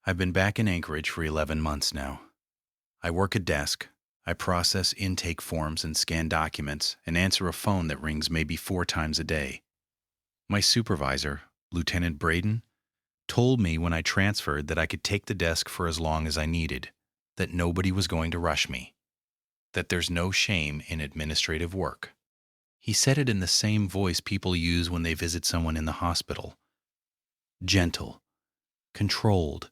I've been back in Anchorage for 11 months now. I work a desk, I process intake forms and scan documents, and answer a phone that rings maybe 4 times a day. My supervisor, Lieutenant Braden, told me when I transferred that I could take the desk for as long as I needed, that nobody was going to rush me, that there's no shame in administrative work. He said it in the same voice people use when they visit someone in the hospital. Gentle, controlled,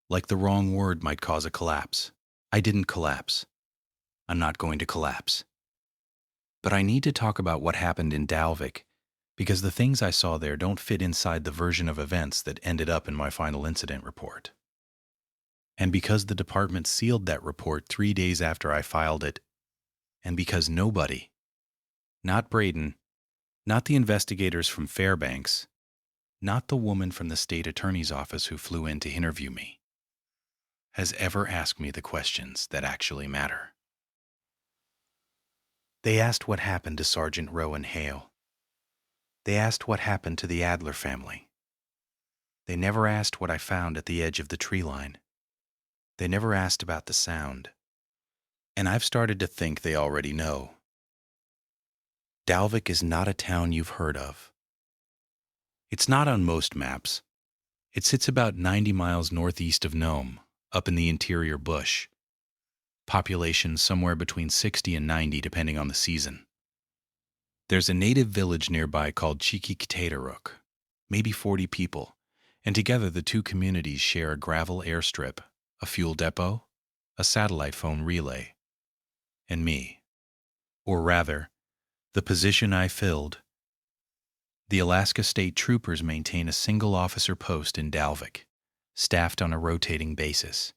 like the wrong word might cause a collapse. I didn't collapse. I'm not going to collapse. But I need to talk about what happened in Dalvik, because the things I saw there don't fit inside the version of events that ended up in my final incident report. And because the department sealed that report 3 days after I filed it, and because nobody, not Braden, not the investigators from Fairbanks, not the woman from the state attorney's office who flew in to interview me, has ever asked me the questions that actually matter. They asked what happened to Sergeant Rowan Hale. They asked what happened to the Adler family. They never asked what I found at the edge of the tree line. They never asked about the sound. And I've started to think they already know. Dalvik is not a town you've heard of. It's not on most maps. It sits about 90 miles northeast of Nome, up in the interior bush. Population somewhere between 60 and 90 depending on the season. There's a native village nearby called Chiquiktataruk, maybe 40 people, and together the two communities share a gravel airstrip, a fuel depot, a satellite phone relay, and me. Or rather, the position I filled. The Alaska State Troopers maintain a single officer post in Dalvik, staffed on a rotating basis.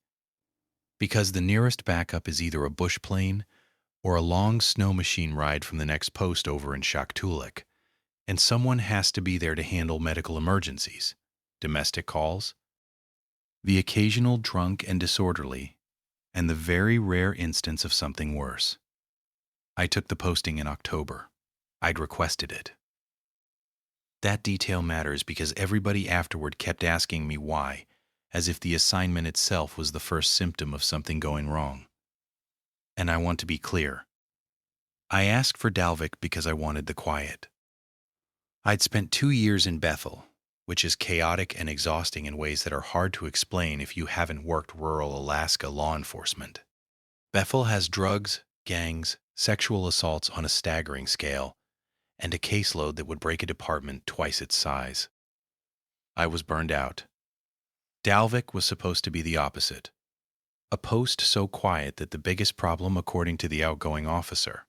Because the nearest backup is either a bush plane or a long snow machine ride from the next post over in Shaktoolik, and someone has to be there to handle medical emergencies, domestic calls, the occasional drunk and disorderly, and the very rare instance of something worse. I took the posting in October. I'd requested it. That detail matters because everybody afterward kept asking me why, as if the assignment itself was the first symptom of something going wrong. And I want to be clear. I asked for Dalvik because I wanted the quiet. I'd spent 2 years in Bethel, which is chaotic and exhausting in ways that are hard to explain if you haven't worked rural Alaska law enforcement. Bethel has drugs, gangs, sexual assaults on a staggering scale, and a caseload that would break a department twice its size. I was burned out. Dalvik was supposed to be the opposite. A post so quiet that the biggest problem, according to the outgoing officer,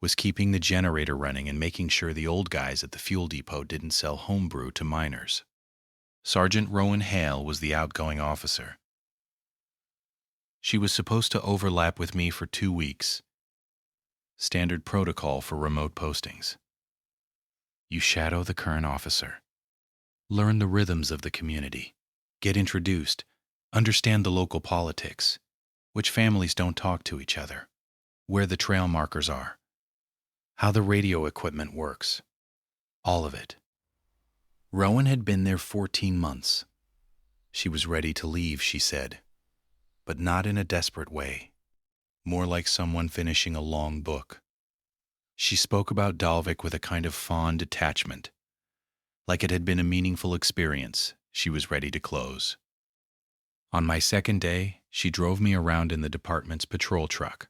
was keeping the generator running and making sure the old guys at the fuel depot didn't sell homebrew to minors. Sergeant Rowan Hale was the outgoing officer. She was supposed to overlap with me for 2 weeks. Standard protocol for remote postings. You shadow the current officer. Learn the rhythms of the community. Get introduced. Understand the local politics. Which families don't talk to each other. Where the trail markers are. How the radio equipment works. All of it. Rowan had been there 14 months. She was ready to leave, she said. But not in a desperate way. More like someone finishing a long book. She spoke about Dalvik with a kind of fond detachment. Like it had been a meaningful experience, she was ready to close. On my second day, she drove me around in the department's patrol truck.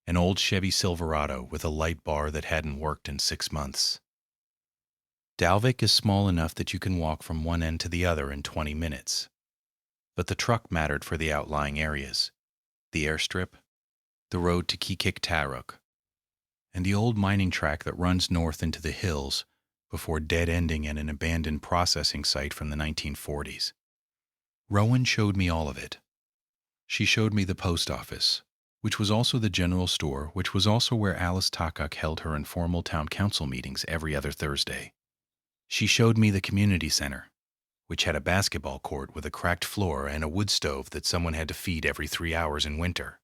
An old Chevy Silverado with a light bar that hadn't worked in 6 months. Dalvik is small enough that you can walk from one end to the other in 20 minutes. But the truck mattered for the outlying areas. The airstrip, the road to Qikiqtaruk, and the old mining track that runs north into the hills before dead-ending at an abandoned processing site from the 1940s. Rowan showed me all of it. She showed me the post office, which was also the general store, which was also where Alice Takuk held her informal town council meetings every other Thursday. She showed me the community center, which had a basketball court with a cracked floor and a wood stove that someone had to feed every 3 hours in winter.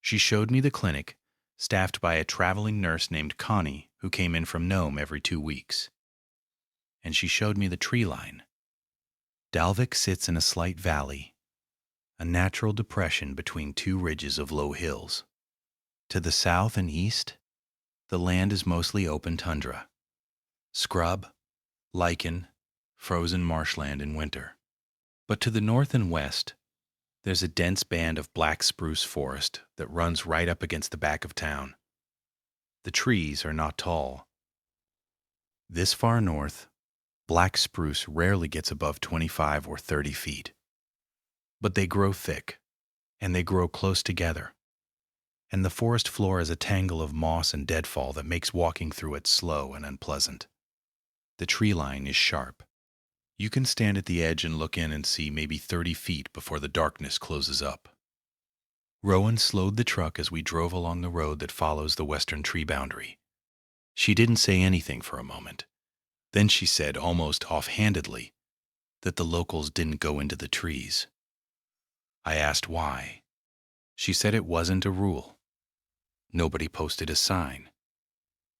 She showed me the clinic, staffed by a traveling nurse named Connie who came in from Nome every 2 weeks. And she showed me the tree line. Dalvik sits in a slight valley, a natural depression between two ridges of low hills. To the south and east, the land is mostly open tundra, scrub, lichen, frozen marshland in winter. But to the north and west, there's a dense band of black spruce forest that runs right up against the back of town. The trees are not tall. This far north, black spruce rarely gets above 25 or 30 feet. But they grow thick, and they grow close together. And the forest floor is a tangle of moss and deadfall that makes walking through it slow and unpleasant. The tree line is sharp. You can stand at the edge and look in and see maybe 30 feet before the darkness closes up. Rowan slowed the truck as we drove along the road that follows the western tree boundary. She didn't say anything for a moment. Then she said, almost offhandedly, that the locals didn't go into the trees. I asked why. She said it wasn't a rule. Nobody posted a sign.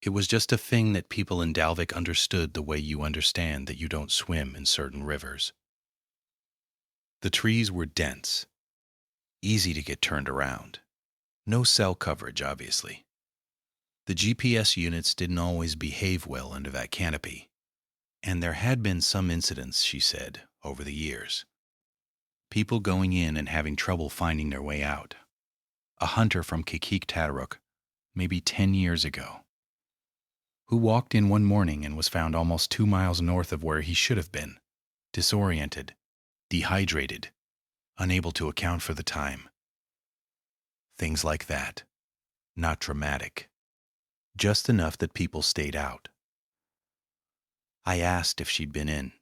It was just a thing that people in Dalvik understood the way you understand that you don't swim in certain rivers. The trees were dense, easy to get turned around. No cell coverage, obviously. The GPS units didn't always behave well under that canopy, and there had been some incidents, she said, over the years. People going in and having trouble finding their way out. A hunter from Creepypasta, maybe 10 years ago, who walked in one morning and was found almost 2 miles north of where he should have been, disoriented, dehydrated, unable to account for the time. Things like that. Not dramatic. Just enough that people stayed out. I asked if she'd been in.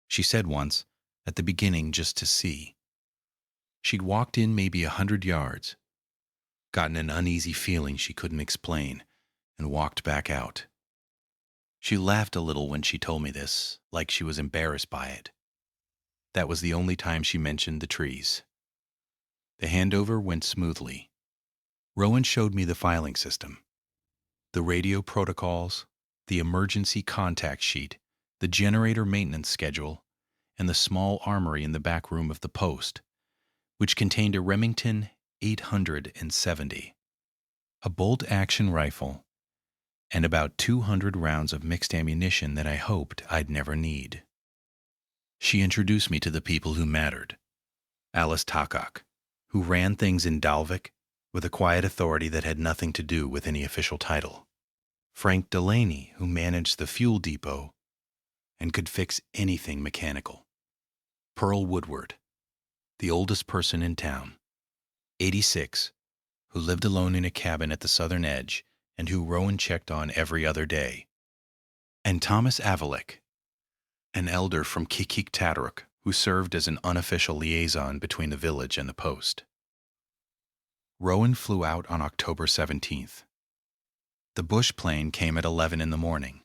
She said once, at the beginning, just to see. She'd walked in maybe 100 yards, gotten an uneasy feeling she couldn't explain, and walked back out. She laughed a little when she told me this, like she was embarrassed by it. That was the only time she mentioned the trees. The handover went smoothly. Rowan showed me the filing system, the radio protocols, the emergency contact sheet, the generator maintenance schedule, and the small armory in the back room of the post, which contained a Remington 870, a bolt-action rifle, and about 200 rounds of mixed ammunition that I hoped I'd never need. She introduced me to the people who mattered. Alice Takak, who ran things in Dalvik with a quiet authority that had nothing to do with any official title. Frank Delaney, who managed the fuel depot and could fix anything mechanical. Pearl Woodward, the oldest person in town, 86, who lived alone in a cabin at the southern edge and who Rowan checked on every other day. And Thomas Avalik, an elder from Creepypasta, who served as an unofficial liaison between the village and the post. Rowan flew out on October 17th. The bush plane came at 11 in the morning.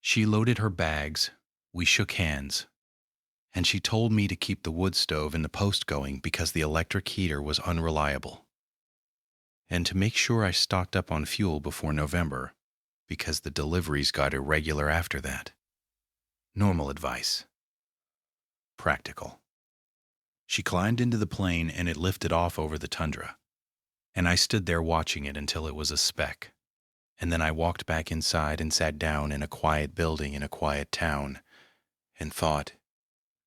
She loaded her bags, we shook hands, and she told me to keep the wood stove in the post going because the electric heater was unreliable, and to make sure I stocked up on fuel before November because the deliveries got irregular after that. Normal advice. Practical. She climbed into the plane and it lifted off over the tundra, and I stood there watching it until it was a speck. And then I walked back inside and sat down in a quiet building in a quiet town and thought,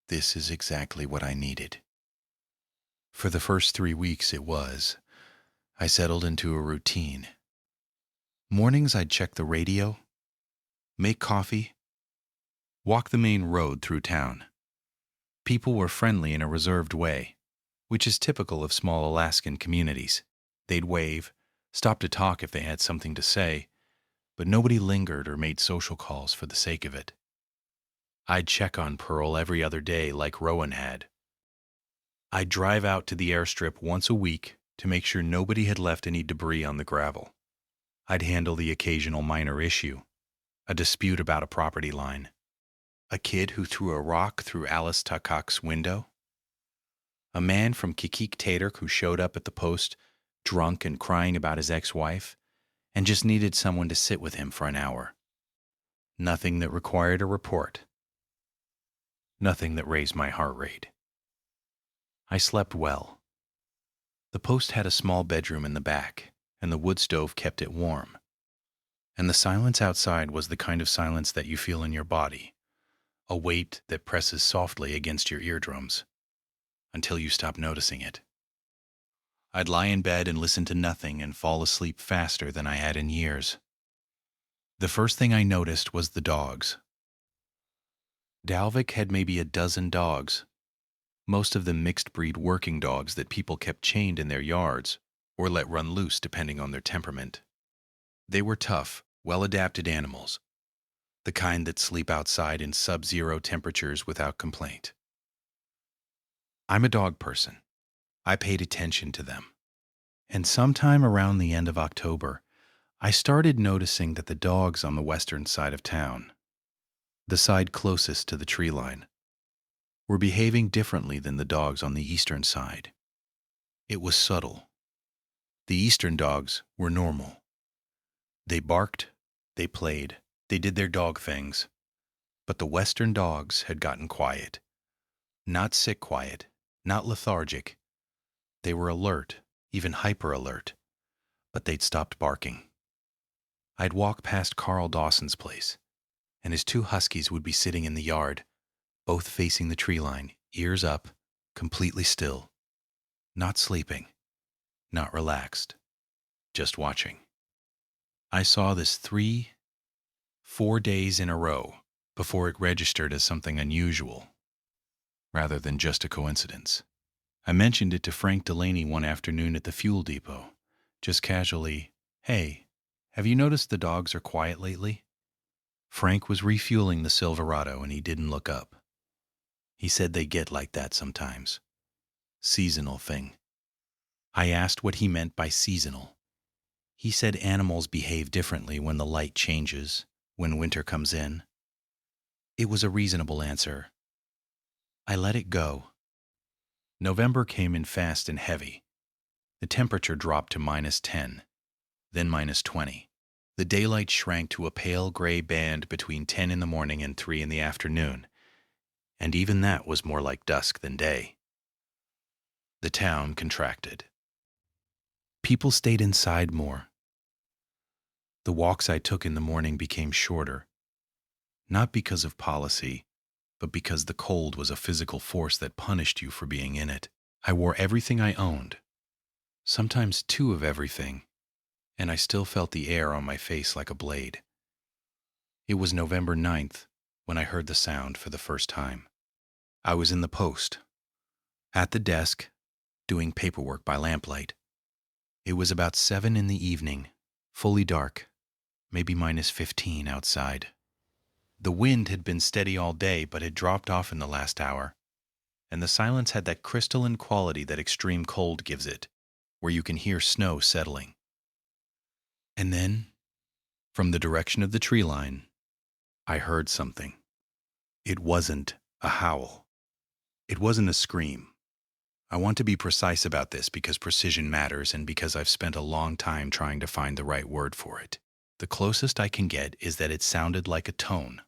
this is exactly what I needed. For the first 3 weeks it was. I settled into a routine. Mornings I'd check the radio, make coffee, walk the main road through town. People were friendly in a reserved way, which is typical of small Alaskan communities. They'd wave, stop to talk if they had something to say, but nobody lingered or made social calls for the sake of it. I'd check on Pearl every other day like Rowan had. I'd drive out to the airstrip once a week to make sure nobody had left any debris on the gravel. I'd handle the occasional minor issue, a dispute about a property line, a kid who threw a rock through Alice Takak's window, a man from Creepypasta who showed up at the post drunk and crying about his ex-wife and just needed someone to sit with him for an hour. Nothing that required a report. Nothing that raised my heart rate. I slept well. The post had a small bedroom in the back, and the wood stove kept it warm. And the silence outside was the kind of silence that you feel in your body, a weight that presses softly against your eardrums until you stop noticing it. I'd lie in bed and listen to nothing and fall asleep faster than I had in years. The first thing I noticed was the dogs. Dalvik had maybe a dozen dogs, most of them mixed-breed working dogs that people kept chained in their yards or let run loose depending on their temperament. They were tough, well-adapted animals, the kind that sleep outside in sub-zero temperatures without complaint. I'm a dog person. I paid attention to them. And sometime around the end of October, I started noticing that the dogs on the western side of town, the side closest to the tree line, were behaving differently than the dogs on the eastern side. It was subtle. The eastern dogs were normal. They barked, they played, they did their dog things. But the western dogs had gotten quiet. Not sick quiet, not lethargic. They were alert, even hyper-alert, but they'd stopped barking. I'd walk past Carl Dawson's place, and his two huskies would be sitting in the yard, both facing the tree line, ears up, completely still, not sleeping, not relaxed, just watching. I saw this 3, 4 days in a row before it registered as something unusual, rather than just a coincidence. I mentioned it to Frank Delaney one afternoon at the fuel depot, just casually, "Hey, have you noticed the dogs are quiet lately?" Frank was refueling the Silverado and he didn't look up. He said they get like that sometimes. Seasonal thing. I asked what he meant by seasonal. He said animals behave differently when the light changes, when winter comes in. It was a reasonable answer. I let it go. November came in fast and heavy. The temperature dropped to -10, then -20. The daylight shrank to a pale gray band between 10 in the morning and 3 in the afternoon, and even that was more like dusk than day. The town contracted. People stayed inside more. The walks I took in the morning became shorter, not because of policy, but because the cold was a physical force that punished you for being in it. I wore everything I owned, sometimes 2 of everything, and I still felt the air on my face like a blade. It was November 9th when I heard the sound for the first time. I was in the post, at the desk, doing paperwork by lamplight. It was about 7 in the evening, fully dark, maybe -15 outside. The wind had been steady all day but had dropped off in the last hour, and the silence had that crystalline quality that extreme cold gives it, where you can hear snow settling. And then, from the direction of the tree line, I heard something. It wasn't a howl. It wasn't a scream. I want to be precise about this because precision matters and because I've spent a long time trying to find the right word for it. The closest I can get is that it sounded like a tone,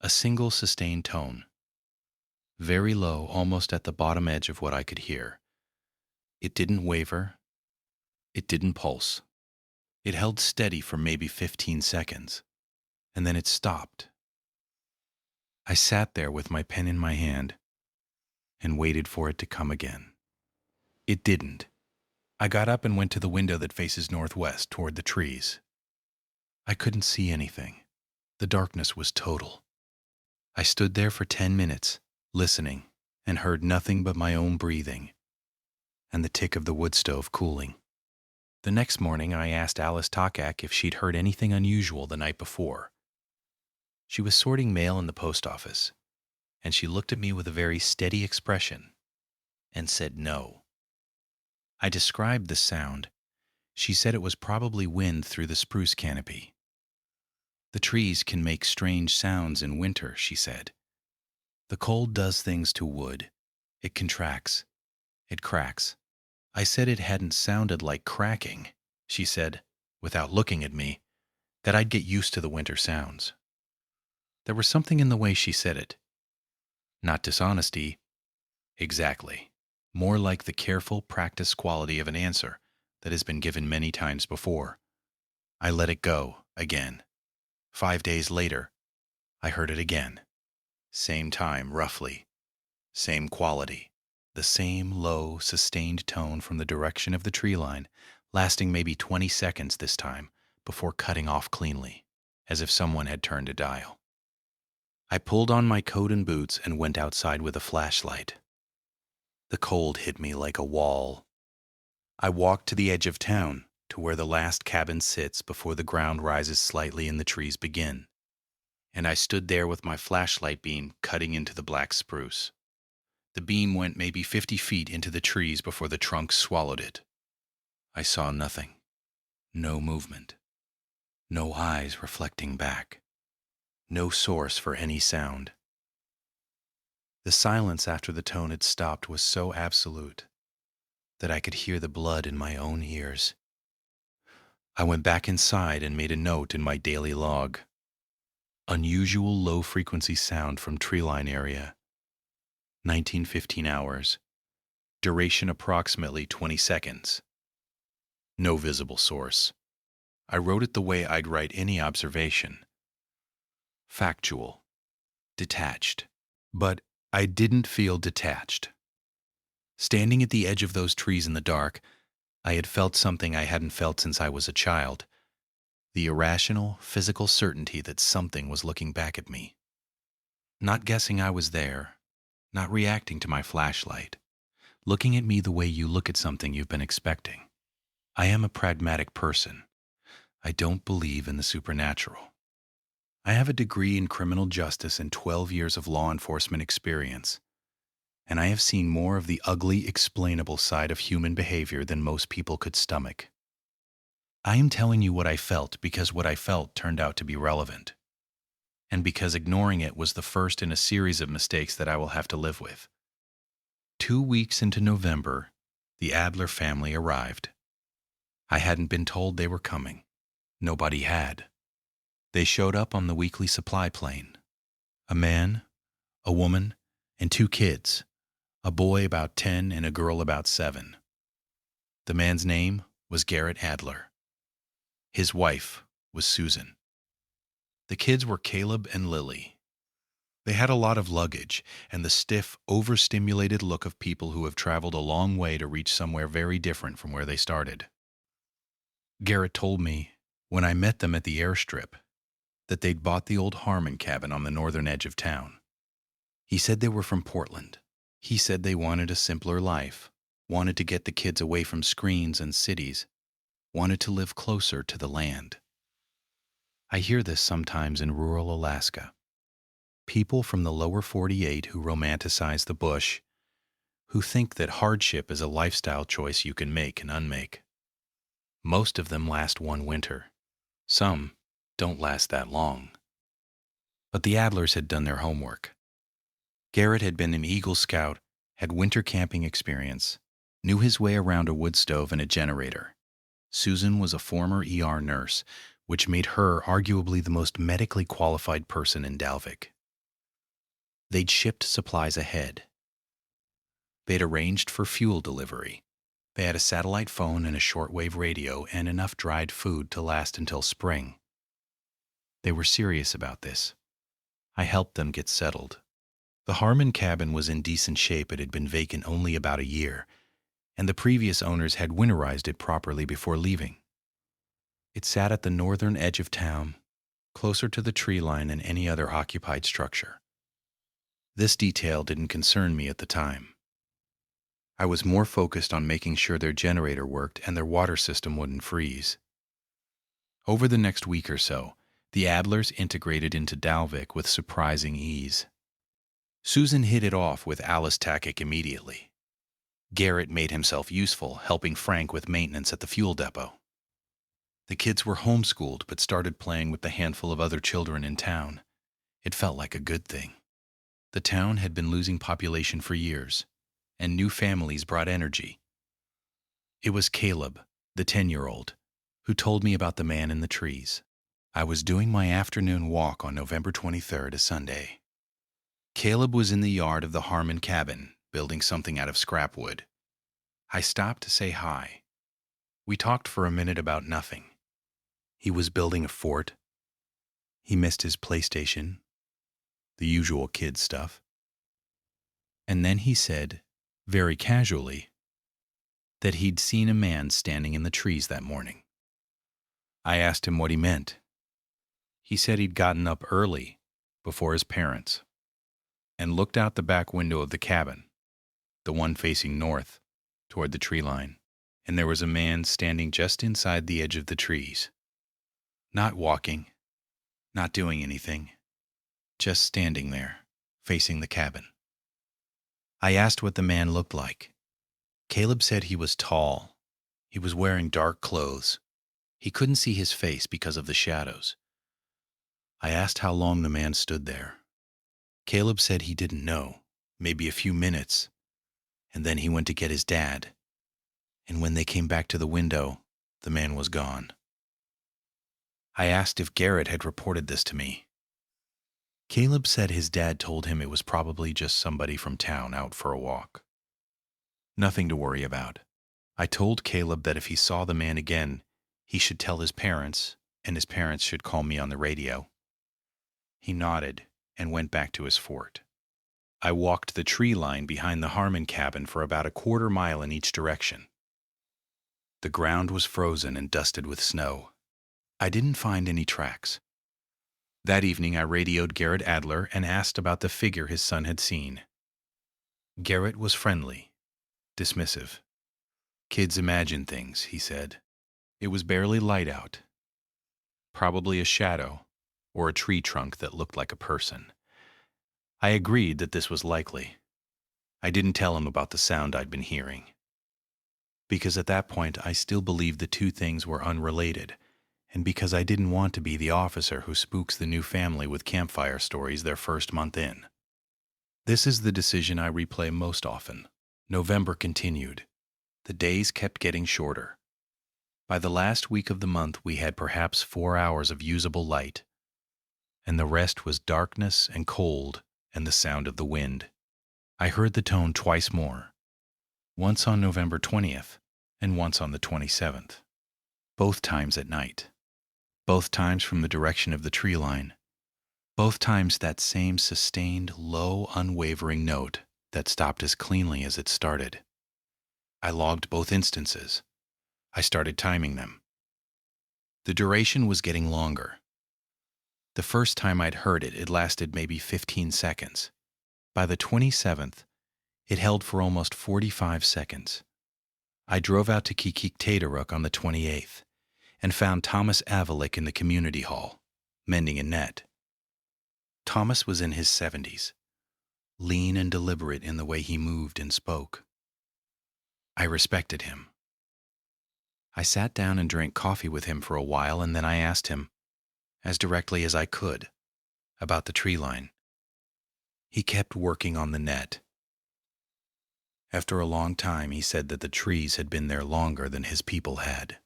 a single sustained tone. Very low, almost at the bottom edge of what I could hear. It didn't waver. It didn't pulse. It held steady for maybe 15 seconds, and then it stopped. I sat there with my pen in my hand and waited for it to come again. It didn't. I got up and went to the window that faces northwest toward the trees. I couldn't see anything. The darkness was total. I stood there for 10 minutes, listening, and heard nothing but my own breathing and the tick of the wood stove cooling. The next morning, I asked Alice Takak if she'd heard anything unusual the night before. She was sorting mail in the post office, and she looked at me with a very steady expression and said no. I described the sound. She said it was probably wind through the spruce canopy. The trees can make strange sounds in winter, she said. The cold does things to wood. It contracts. It cracks. I said it hadn't sounded like cracking. She said, without looking at me, that I'd get used to the winter sounds. There was something in the way she said it. Not dishonesty. Exactly. More like the careful, practiced quality of an answer that has been given many times before. I let it go, again. 5 days later, I heard it again. Same time, roughly. Same quality. The same low, sustained tone from the direction of the tree line, lasting maybe 20 seconds this time, before cutting off cleanly, as if someone had turned a dial. I pulled on my coat and boots and went outside with a flashlight. The cold hit me like a wall. I walked to the edge of town, to where the last cabin sits before the ground rises slightly and the trees begin. And I stood there with my flashlight beam cutting into the black spruce. The beam went maybe 50 feet into the trees before the trunks swallowed it. I saw nothing. No movement. No eyes reflecting back. No source for any sound. The silence after the tone had stopped was so absolute that I could hear the blood in my own ears. I went back inside and made a note in my daily log. Unusual low-frequency sound from treeline area. 1915 hours. Duration approximately 20 seconds. No visible source. I wrote it the way I'd write any observation. Factual. Detached. But I didn't feel detached. Standing at the edge of those trees in the dark, I had felt something I hadn't felt since I was a child. The irrational, physical certainty that something was looking back at me. Not guessing I was there, not reacting to my flashlight, looking at me the way you look at something you've been expecting. I am a pragmatic person. I don't believe in the supernatural. I have a degree in criminal justice and 12 years of law enforcement experience, and I have seen more of the ugly, explainable side of human behavior than most people could stomach. I am telling you what I felt because what I felt turned out to be relevant, and because ignoring it was the first in a series of mistakes that I will have to live with. 2 weeks into November, the Adler family arrived. I hadn't been told they were coming. Nobody had. They showed up on the weekly supply plane. A man, a woman, and 2 kids, a boy about 10 and a girl about 7. The man's name was Garrett Adler. His wife was Susan. The kids were Caleb and Lily. They had a lot of luggage and the stiff, overstimulated look of people who have traveled a long way to reach somewhere very different from where they started. Garrett told me, when I met them at the airstrip, that they'd bought the old Harmon cabin on the northern edge of town. He said they were from Portland. He said they wanted a simpler life, wanted to get the kids away from screens and cities, wanted to live closer to the land. I hear this sometimes in rural Alaska. People from the lower 48 who romanticize the bush, who think that hardship is a lifestyle choice you can make and unmake. Most of them last one winter. Some don't last that long. But the Adlers had done their homework. Garrett had been an Eagle Scout, had winter camping experience, knew his way around a wood stove and a generator. Susan was a former ER nurse, which made her arguably the most medically qualified person in Dalvik. They'd shipped supplies ahead. They'd arranged for fuel delivery. They had a satellite phone and a shortwave radio and enough dried food to last until spring. They were serious about this. I helped them get settled. The Harmon cabin was in decent shape. It had been vacant only about a year, and the previous owners had winterized it properly before leaving. It sat at the northern edge of town, closer to the tree line than any other occupied structure. This detail didn't concern me at the time. I was more focused on making sure their generator worked and their water system wouldn't freeze. Over the next week or so, the Adlers integrated into Dalvik with surprising ease. Susan hit it off with Alice Tackick immediately. Garrett made himself useful, helping Frank with maintenance at the fuel depot. The kids were homeschooled but started playing with the handful of other children in town. It felt like a good thing. The town had been losing population for years, and new families brought energy. It was Caleb, the 10-year-old, who told me about the man in the trees. I was doing my afternoon walk on November 23rd, a Sunday. Caleb was in the yard of the Harmon cabin, building something out of scrap wood. I stopped to say hi. We talked for a minute about nothing. He was building a fort. He missed his PlayStation, the usual kid stuff. And then he said, very casually, that he'd seen a man standing in the trees that morning. I asked him what he meant. He said he'd gotten up early, before his parents, and looked out the back window of the cabin, the one facing north, toward the tree line, and there was a man standing just inside the edge of the trees. Not walking, not doing anything, just standing there, facing the cabin. I asked what the man looked like. Caleb said he was tall. He was wearing dark clothes. He couldn't see his face because of the shadows. I asked how long the man stood there. Caleb said he didn't know, maybe a few minutes, and then he went to get his dad. And when they came back to the window, the man was gone. I asked if Garrett had reported this to me. Caleb said his dad told him it was probably just somebody from town out for a walk. Nothing to worry about. I told Caleb that if he saw the man again, he should tell his parents, and his parents should call me on the radio. He nodded and went back to his fort. I walked the tree line behind the Harmon cabin for about a quarter mile in each direction. The ground was frozen and dusted with snow. I didn't find any tracks. That evening I radioed Garrett Adler and asked about the figure his son had seen. Garrett was friendly, dismissive. Kids imagine things, he said. It was barely light out. Probably a shadow or a tree trunk that looked like a person. I agreed that this was likely. I didn't tell him about the sound I'd been hearing, because at that point I still believed the two things were unrelated, and because I didn't want to be the officer who spooks the new family with campfire stories their first month in. This is the decision I replay most often. November continued. The days kept getting shorter. By the last week of the month we had perhaps 4 hours of usable light, and the rest was darkness and cold and the sound of the wind. I heard the tone twice more, once on November 20th and once on the 27th, both times at night, both times from the direction of the tree line, both times that same sustained, low, unwavering note that stopped as cleanly as it started. I logged both instances. I started timing them. The duration was getting longer. The first time I'd heard it, it lasted maybe 15 seconds. By the 27th, it held for almost 45 seconds. I drove out to Kikik-Tataruk on the 28th and found Thomas Avalik in the community hall, mending a net. Thomas was in his 70s, lean and deliberate in the way he moved and spoke. I respected him. I sat down and drank coffee with him for a while, and then I asked him, as directly as I could, about the tree line. He kept working on the net. After a long time, he said that the trees had been there longer than his people had,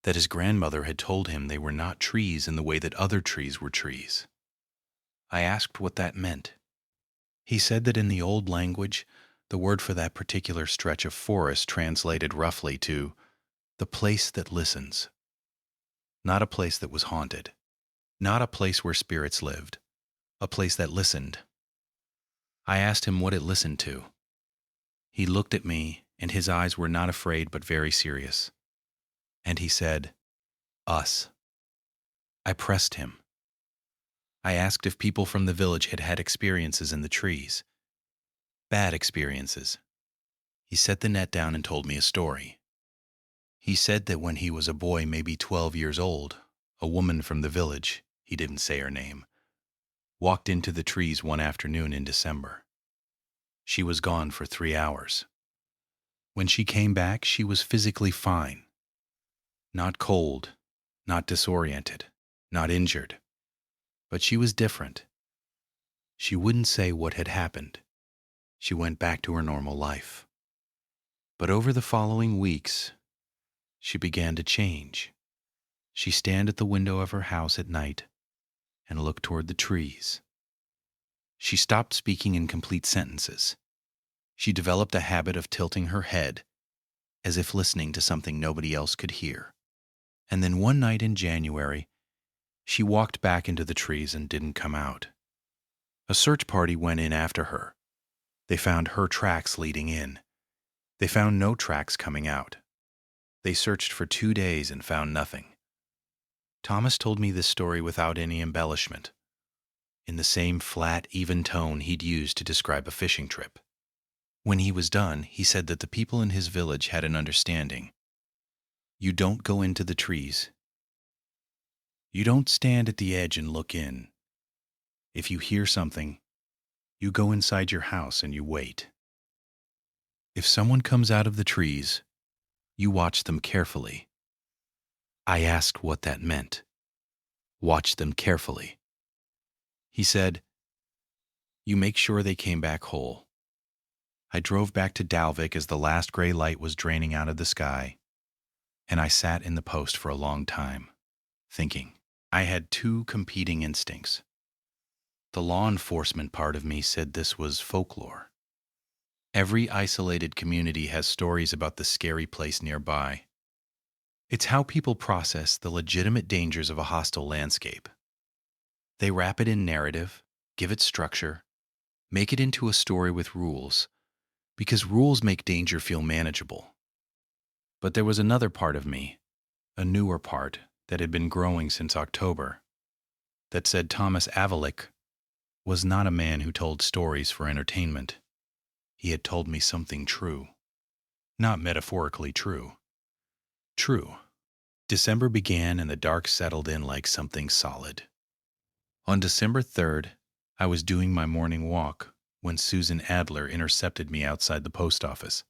that his grandmother had told him they were not trees in the way that other trees were trees. I asked what that meant. He said that in the old language, the word for that particular stretch of forest translated roughly to the place that listens. Not a place that was haunted. Not a place where spirits lived. A place that listened. I asked him what it listened to. He looked at me, and his eyes were not afraid but very serious. And he said, "Us." I pressed him. I asked if people from the village had had experiences in the trees. Bad experiences. He set the net down and told me a story. He said that when he was a boy, maybe 12 years old, a woman from the village, he didn't say her name, walked into the trees one afternoon in December. She was gone for 3 hours. When she came back, she was physically fine. Not cold, not disoriented, not injured. But she was different. She wouldn't say what had happened. She went back to her normal life. But over the following weeks, she began to change. She'd stand at the window of her house at night and look toward the trees. She stopped speaking in complete sentences. She developed a habit of tilting her head, as if listening to something nobody else could hear. And then one night in January, she walked back into the trees and didn't come out. A search party went in after her. They found her tracks leading in. They found no tracks coming out. They searched for 2 days and found nothing. Thomas told me this story without any embellishment, in the same flat, even tone he'd used to describe a fishing trip. When he was done, he said that the people in his village had an understanding. You don't go into the trees. You don't stand at the edge and look in. If you hear something, you go inside your house and you wait. If someone comes out of the trees, you watch them carefully. I asked what that meant. Watch them carefully. He said, you make sure they came back whole. I drove back to Dalvik as the last gray light was draining out of the sky, and I sat in the post for a long time, thinking. I had 2 competing instincts. The law enforcement part of me said this was folklore. Every isolated community has stories about the scary place nearby. It's how people process the legitimate dangers of a hostile landscape. They wrap it in narrative, give it structure, make it into a story with rules, because rules make danger feel manageable. But there was another part of me, a newer part, that had been growing since October, that said Thomas Avalik was not a man who told stories for entertainment. He had told me something true. Not metaphorically true. True. December began and the dark settled in like something solid. On December 3rd, I was doing my morning walk when Susan Adler intercepted me outside the post office.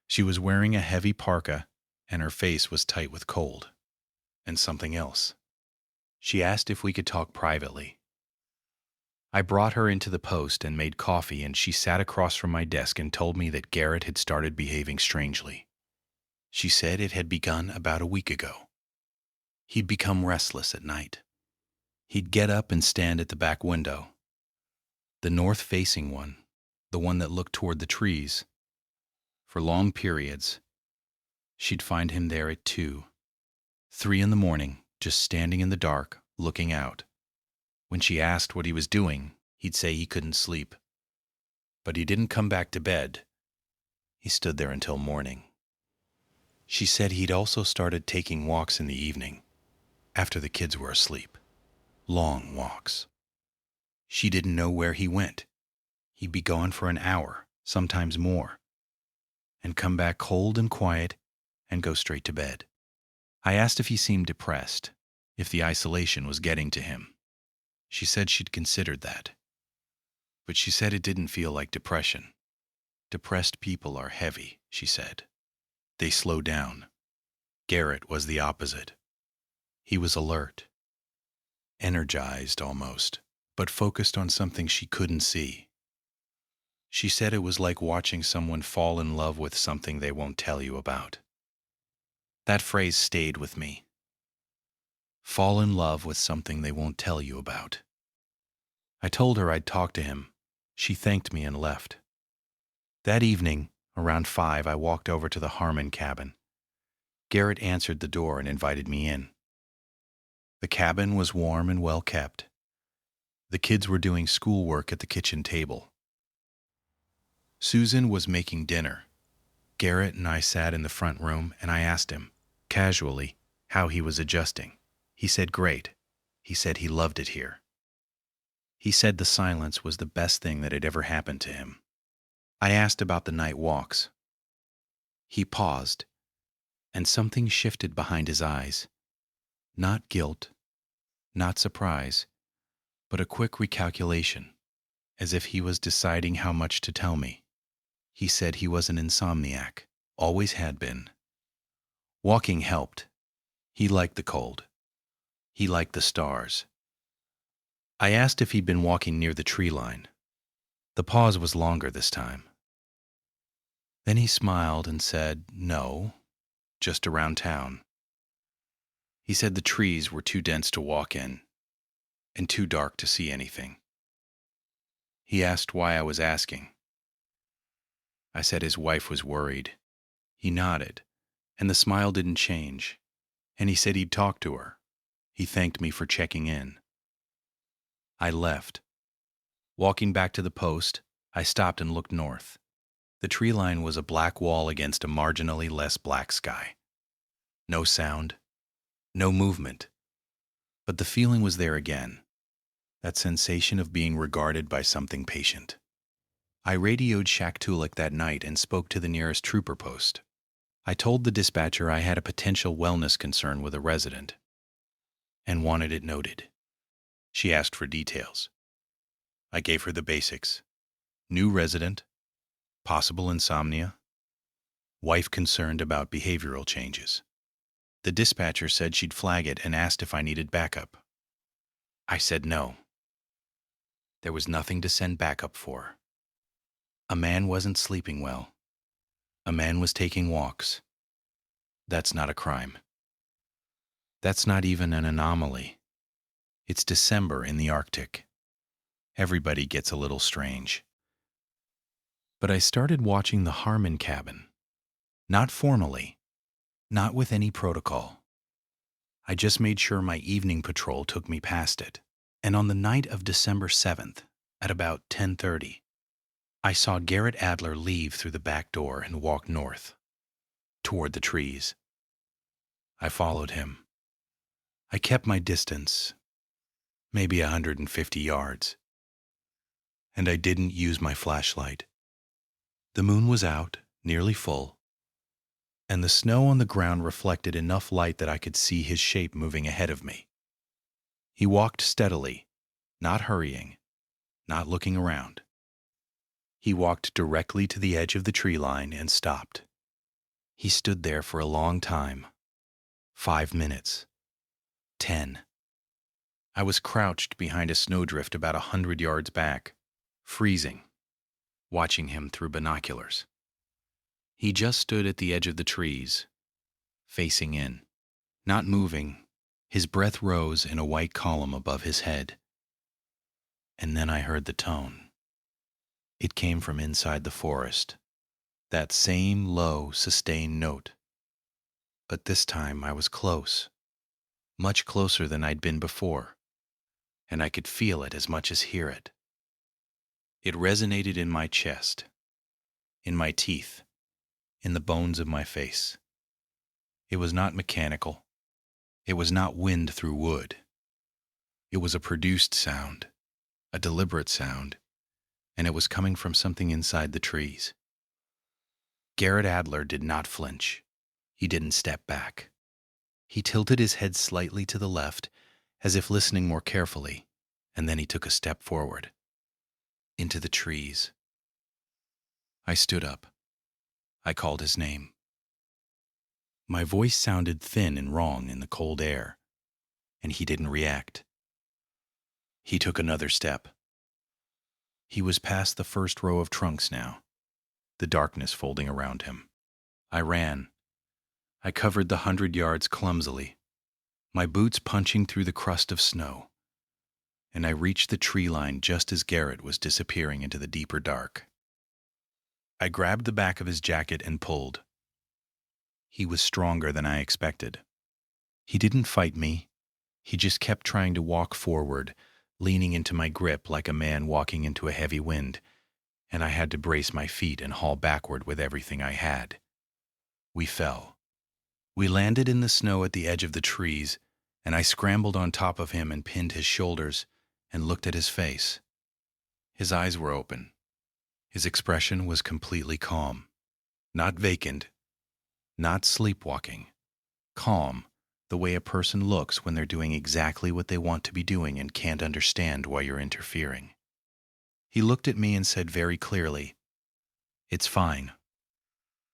She was wearing a heavy parka and her face was tight with cold. And something else. She asked if we could talk privately. I brought her into the post and made coffee, and she sat across from my desk and told me that Garrett had started behaving strangely. She said it had begun about a week ago. He'd become restless at night. He'd get up and stand at the back window, the north-facing one, the one that looked toward the trees. For long periods, she'd find him there at 2, 3 in the morning, just standing in the dark, looking out. When she asked what he was doing, he'd say he couldn't sleep. But he didn't come back to bed. He stood there until morning. She said he'd also started taking walks in the evening, after the kids were asleep. Long walks. She didn't know where he went. He'd be gone for an hour, sometimes more, and come back cold and quiet and go straight to bed. I asked if he seemed depressed, if the isolation was getting to him. She said she'd considered that. But she said it didn't feel like depression. Depressed people are heavy, she said. They slow down. Garrett was the opposite. He was alert, energized almost, but focused on something she couldn't see. She said it was like watching someone fall in love with something they won't tell you about. That phrase stayed with me. Fall in love with something they won't tell you about. I told her I'd talk to him. She thanked me and left. That evening, around 5, I walked over to the Harmon cabin. Garrett answered the door and invited me in. The cabin was warm and well kept. The kids were doing schoolwork at the kitchen table. Susan was making dinner. Garrett and I sat in the front room and I asked him, casually, how he was adjusting. He said great. He said he loved it here. He said the silence was the best thing that had ever happened to him. I asked about the night walks. He paused, and something shifted behind his eyes. Not guilt, not surprise, but a quick recalculation, as if he was deciding how much to tell me. He said he was an insomniac, always had been. Walking helped. He liked the cold. He liked the stars. I asked if he'd been walking near the tree line. The pause was longer this time. Then he smiled and said, no, just around town. He said the trees were too dense to walk in and too dark to see anything. He asked why I was asking. I said his wife was worried. He nodded, and the smile didn't change, and he said he'd talk to her. He thanked me for checking in. I left. Walking back to the post, I stopped and looked north. The tree line was a black wall against a marginally less black sky. No sound, no movement. But the feeling was there again, that sensation of being regarded by something patient. I radioed Shaktoolik that night and spoke to the nearest trooper post. I told the dispatcher I had a potential wellness concern with a resident and wanted it noted. She asked for details. I gave her the basics. New resident, possible insomnia, wife concerned about behavioral changes. The dispatcher said she'd flag it and asked if I needed backup. I said no. There was nothing to send backup for. A man wasn't sleeping well. A man was taking walks. That's not a crime. That's not even an anomaly. It's December in the Arctic. Everybody gets a little strange. But I started watching the Harmon cabin. Not formally. Not with any protocol. I just made sure my evening patrol took me past it. And on the night of December 7th, at about 10:30, I saw Garrett Adler leave through the back door and walk north, toward the trees. I followed him. I kept my distance, maybe 150 yards. And I didn't use my flashlight. The moon was out, nearly full, and the snow on the ground reflected enough light that I could see his shape moving ahead of me. He walked steadily, not hurrying, not looking around. He walked directly to the edge of the tree line and stopped. He stood there for a long time. 5 minutes. 10. I was crouched behind a snowdrift about 100 yards back, freezing, watching him through binoculars. He just stood at the edge of the trees, facing in, not moving. His breath rose in a white column above his head. And then I heard the tone. It came from inside the forest, that same low, sustained note. But this time I was close, much closer than I'd been before, and I could feel it as much as hear it. It resonated in my chest, in my teeth, in the bones of my face. It was not mechanical. It was not wind through wood. It was a produced sound, a deliberate sound, and it was coming from something inside the trees. Garrett Adler did not flinch. He didn't step back. He tilted his head slightly to the left, as if listening more carefully, and then he took a step forward, into the trees. I stood up. I called his name. My voice sounded thin and wrong in the cold air, and he didn't react. He took another step. He was past the first row of trunks now, the darkness folding around him. I ran. I covered the 100 yards clumsily, my boots punching through the crust of snow, and I reached the tree line just as Garrett was disappearing into the deeper dark. I grabbed the back of his jacket and pulled. He was stronger than I expected. He didn't fight me. He just kept trying to walk forward, leaning into my grip like a man walking into a heavy wind, and I had to brace my feet and haul backward with everything I had. We fell. We landed in the snow at the edge of the trees, and I scrambled on top of him and pinned his shoulders and looked at his face. His eyes were open. His expression was completely calm, not vacant, not sleepwalking. Calm, the way a person looks when they're doing exactly what they want to be doing and can't understand why you're interfering. He looked at me and said very clearly, "It's fine.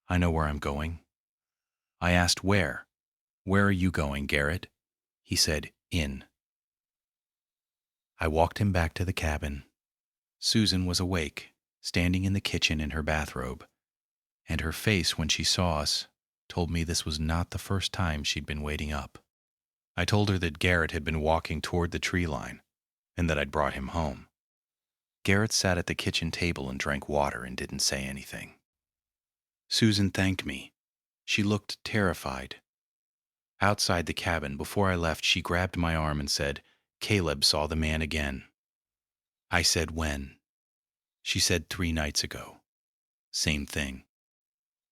I know where I'm going." I asked where. "Where are you going, Garrett?" He said, "In." I walked him back to the cabin. Susan was awake, standing in the kitchen in her bathrobe, and her face when she saw us told me this was not the first time she'd been waiting up. I told her that Garrett had been walking toward the tree line and that I'd brought him home. Garrett sat at the kitchen table and drank water and didn't say anything. Susan thanked me. She looked terrified. Outside the cabin, before I left, she grabbed my arm and said, "Caleb saw the man again." I said, "When?" She said, "3 nights ago." Same thing.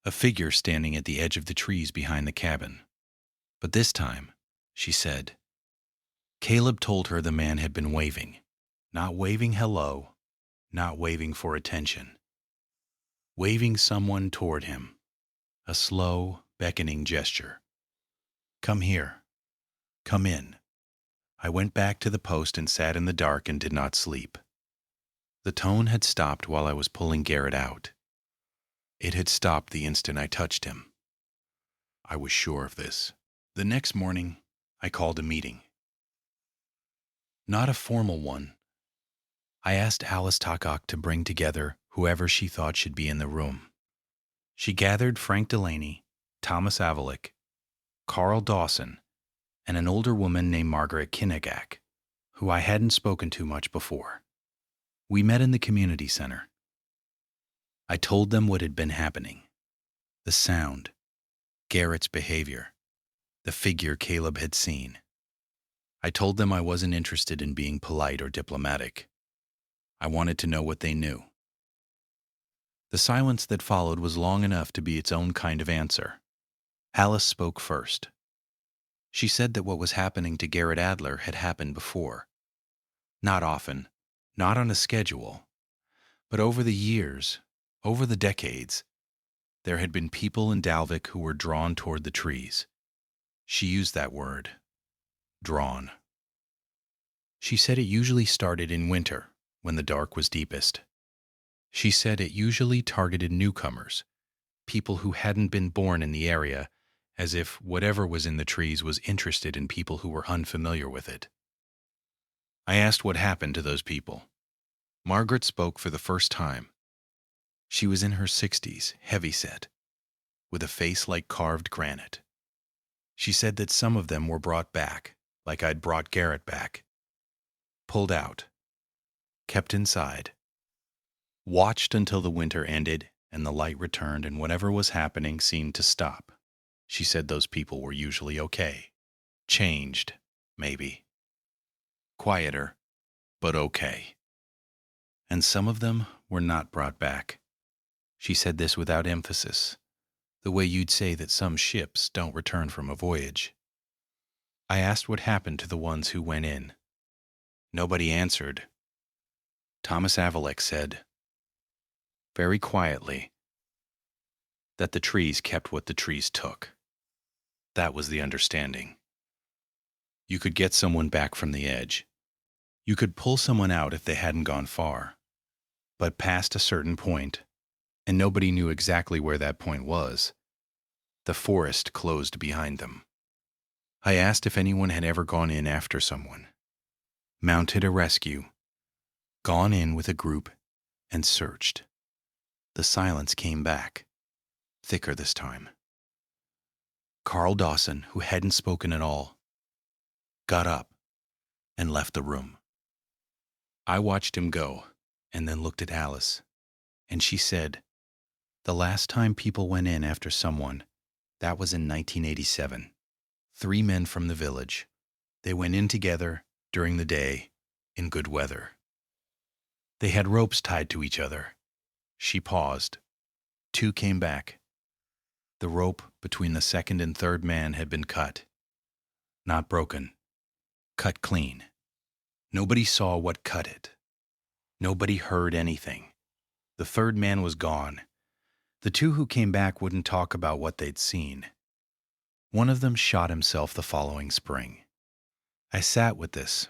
A figure standing at the edge of the trees behind the cabin. But this time, she said, Caleb told her the man had been waving. Not waving hello, not waving for attention. Waving someone toward him. A slow, beckoning gesture. "Come here. Come in." I went back to the post and sat in the dark and did not sleep. The tone had stopped while I was pulling Garrett out. It had stopped the instant I touched him. I was sure of this. The next morning, I called a meeting. Not a formal one. I asked Alice Takak to bring together whoever she thought should be in the room. She gathered Frank Delaney, Thomas Avalik, Carl Dawson, and an older woman named Margaret Kinnegak, who I hadn't spoken to much before. We met in the community center. I told them what had been happening. The sound, Garrett's behavior, the figure Caleb had seen. I told them I wasn't interested in being polite or diplomatic. I wanted to know what they knew. The silence that followed was long enough to be its own kind of answer. Alice spoke first. She said that what was happening to Garrett Adler had happened before. Not often, not on a schedule, but over the years, over the decades, there had been people in Dalvik who were drawn toward the trees. She used that word, drawn. She said it usually started in winter, when the dark was deepest. She said it usually targeted newcomers, people who hadn't been born in the area, as if whatever was in the trees was interested in people who were unfamiliar with it. I asked what happened to those people. Margaret spoke for the first time. She was in her 60s, heavyset, with a face like carved granite. She said that some of them were brought back, like I'd brought Garrett back. Pulled out. Kept inside. Watched until the winter ended and the light returned and whatever was happening seemed to stop. She said those people were usually okay. Changed, maybe. Quieter, but okay. And some of them were not brought back. She said this without emphasis, the way you'd say that some ships don't return from a voyage. I asked what happened to the ones who went in. Nobody answered. Thomas Avalik said, very quietly, that the trees kept what the trees took. That was the understanding. You could get someone back from the edge. You could pull someone out if they hadn't gone far. But past a certain point, and nobody knew exactly where that point was, the forest closed behind them. I asked if anyone had ever gone in after someone, mounted a rescue, gone in with a group, and searched. The silence came back, thicker this time. Carl Dawson, who hadn't spoken at all, got up and left the room. I watched him go and then looked at Alice, and she said, the last time people went in after someone, that was in 1987. 3 men from the village. They went in together during the day in good weather. They had ropes tied to each other. She paused. 2 came back. The rope between the second and third man had been cut. Not broken. Cut clean. Nobody saw what cut it. Nobody heard anything. The third man was gone. The 2 who came back wouldn't talk about what they'd seen. One of them shot himself the following spring. I sat with this.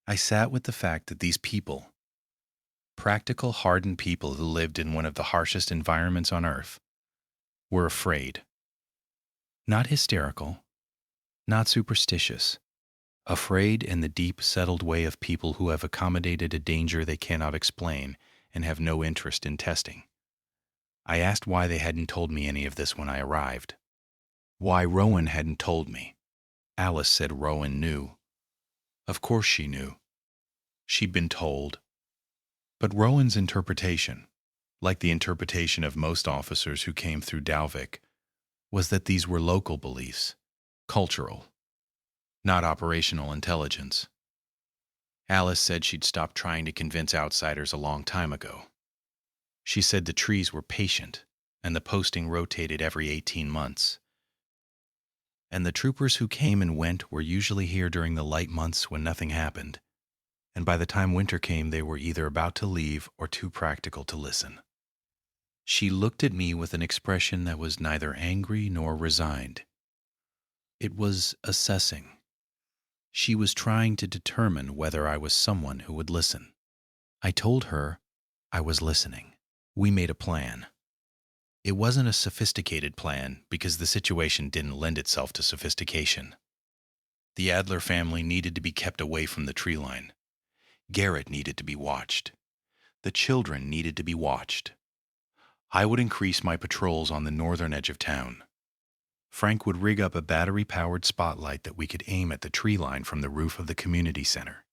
I sat with the fact that these people, practical, hardened people who lived in one of the harshest environments on Earth, were afraid. Not hysterical, not superstitious. Afraid in the deep, settled way of people who have accommodated a danger they cannot explain and have no interest in testing. I asked why they hadn't told me any of this when I arrived. Why Rowan hadn't told me. Alice said Rowan knew. Of course she knew. She'd been told. But Rowan's interpretation, like the interpretation of most officers who came through Dalvik, was that these were local beliefs, cultural, not operational intelligence. Alice said she'd stopped trying to convince outsiders a long time ago. She said the trees were patient, and the posting rotated every 18 months. And the troopers who came and went were usually here during the light months when nothing happened, and by the time winter came they were either about to leave or too practical to listen. She looked at me with an expression that was neither angry nor resigned. It was assessing. She was trying to determine whether I was someone who would listen. I told her I was listening. We made a plan. It wasn't a sophisticated plan because the situation didn't lend itself to sophistication. The Adler family needed to be kept away from the tree line. Garrett needed to be watched. The children needed to be watched. I would increase my patrols on the northern edge of town. Frank would rig up a battery-powered spotlight that we could aim at the tree line from the roof of the community center.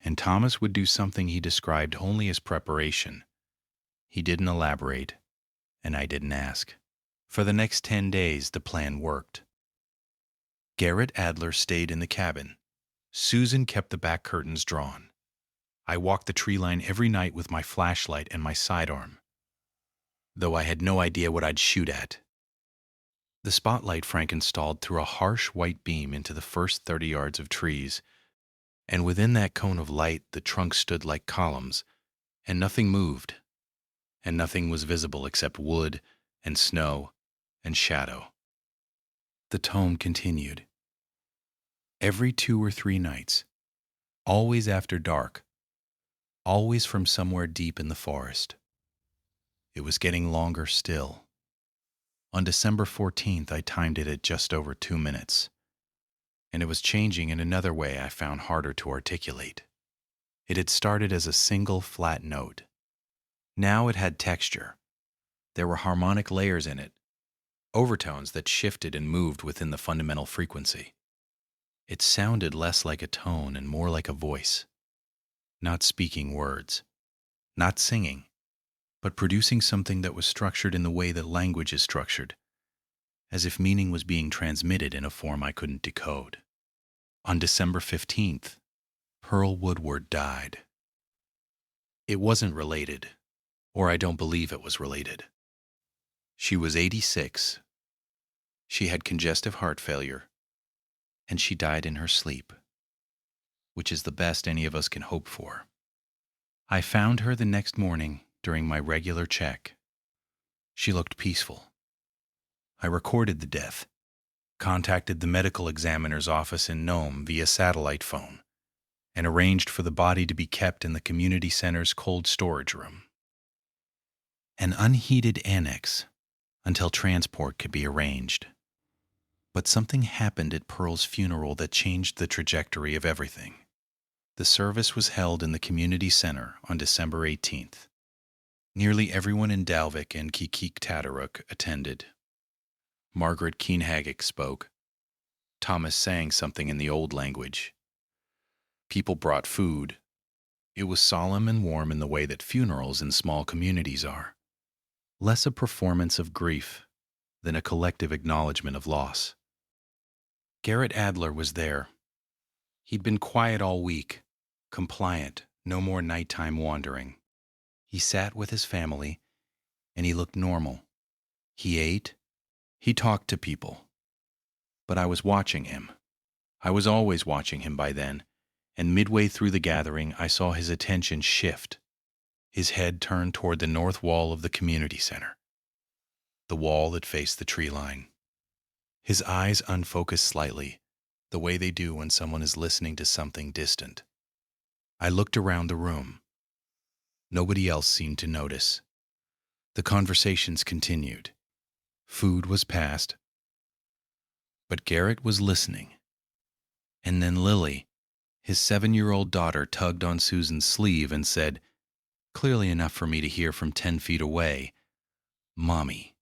And Thomas would do something he described only as preparation. He didn't elaborate, and I didn't ask. For the next 10 days, the plan worked. Garrett Adler stayed in the cabin. Susan kept the back curtains drawn. I walked the tree line every night with my flashlight and my sidearm, though I had no idea what I'd shoot at. The spotlight Frank installed threw a harsh white beam into the first 30 yards of trees, and within that cone of light the trunks stood like columns, and nothing moved, and nothing was visible except wood and snow and shadow. The tone continued. Every 2 or 3 nights, always after dark, always from somewhere deep in the forest. It was getting longer still. On December 14th, I timed it at just over 2 minutes, and it was changing in another way I found harder to articulate. It had started as a single flat note. Now it had texture. There were harmonic layers in it, overtones that shifted and moved within the fundamental frequency. It sounded less like a tone and more like a voice, not speaking words, not singing, but producing something that was structured in the way that language is structured, as if meaning was being transmitted in a form I couldn't decode. On December 15th, Pearl Woodward died. It wasn't related, or I don't believe it was related. She was 86. She had congestive heart failure, and she died in her sleep, which is the best any of us can hope for. I found her the next morning during my regular check. She looked peaceful. I recorded the death, contacted the medical examiner's office in Nome via satellite phone, and arranged for the body to be kept in the community center's cold storage room. An unheated annex until transport could be arranged. But something happened at Pearl's funeral that changed the trajectory of everything. The service was held in the community center on December 18th. Nearly everyone in Dalvik and Kikik-Tataruk attended. Margaret Keenhagic spoke. Thomas sang something in the old language. People brought food. It was solemn and warm in the way that funerals in small communities are. Less a performance of grief than a collective acknowledgement of loss. Garrett Adler was there. He'd been quiet all week, compliant, no more nighttime wandering. He sat with his family, and he looked normal. He ate. He talked to people. But I was watching him. I was always watching him by then, and midway through the gathering I saw his attention shift. His head turned toward the north wall of the community center, the wall that faced the tree line. His eyes unfocused slightly, the way they do when someone is listening to something distant. I looked around the room. Nobody else seemed to notice. The conversations continued. Food was passed. But Garrett was listening. And then Lily, his 7-year-old daughter, tugged on Susan's sleeve and said, clearly enough for me to hear from 10 feet away, "Mommy,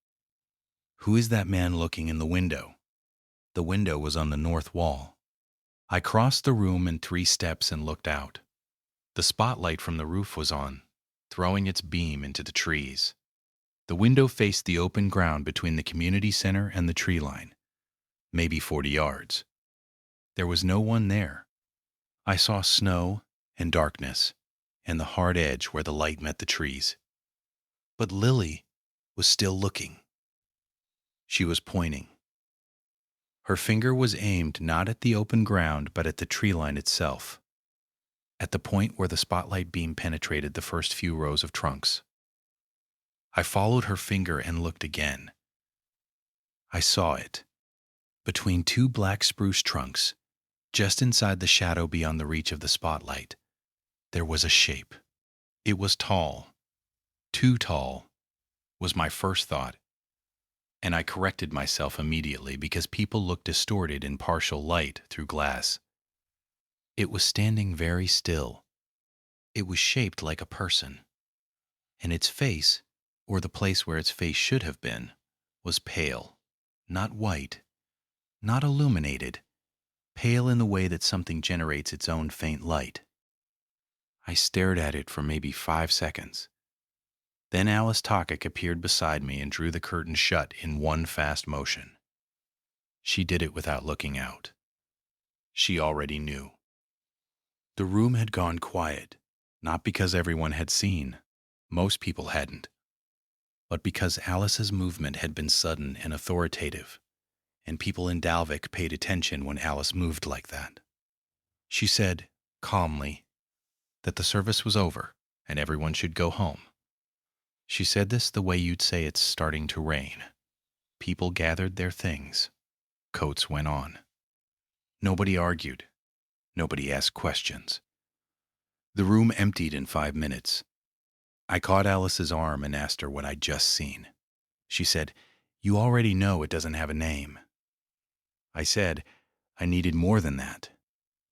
who is that man looking in the window?" The window was on the north wall. I crossed the room in 3 steps and looked out. The spotlight from the roof was on, throwing its beam into the trees. The window faced the open ground between the community center and the tree line, maybe 40 yards. There was no one there. I saw snow and darkness and the hard edge where the light met the trees. But Lily was still looking. She was pointing. Her finger was aimed not at the open ground but at the tree line itself, at the point where the spotlight beam penetrated the first few rows of trunks. I followed her finger and looked again. I saw it. Between two black spruce trunks, just inside the shadow beyond the reach of the spotlight, there was a shape. It was tall. Too tall, was my first thought, and I corrected myself immediately because people looked distorted in partial light through glass. It was standing very still. It was shaped like a person, and its face, or the place where its face should have been, was pale, not white, not illuminated, pale in the way that something generates its own faint light. I stared at it for maybe 5 seconds. Then Alice Takik appeared beside me and drew the curtain shut in one fast motion. She did it without looking out. She already knew. The room had gone quiet, not because everyone had seen, most people hadn't, but because Alice's movement had been sudden and authoritative, and people in Dalvik paid attention when Alice moved like that. She said, calmly, that the service was over and everyone should go home. She said this the way you'd say it's starting to rain. People gathered their things. Coats went on. Nobody argued. Nobody asked questions. The room emptied in 5 minutes. I caught Alice's arm and asked her what I'd just seen. She said, "You already know it doesn't have a name." I said, "I needed more than that."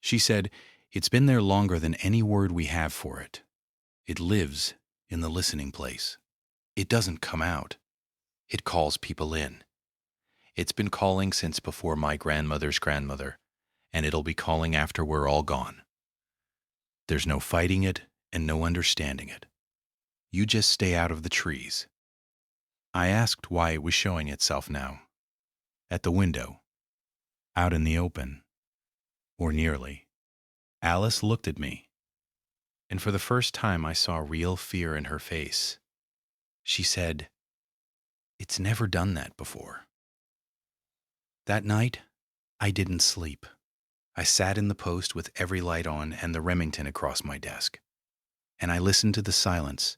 She said, "It's been there longer than any word we have for it. It lives in the listening place. It doesn't come out. It calls people in. It's been calling since before my grandmother's grandmother, and it'll be calling after we're all gone. There's no fighting it and no understanding it. You just stay out of the trees." I asked why it was showing itself now. At the window. Out in the open. Or nearly. Alice looked at me, and for the first time I saw real fear in her face. She said, "It's never done that before." That night, I didn't sleep. I sat in the post with every light on and the Remington across my desk. And I listened to the silence,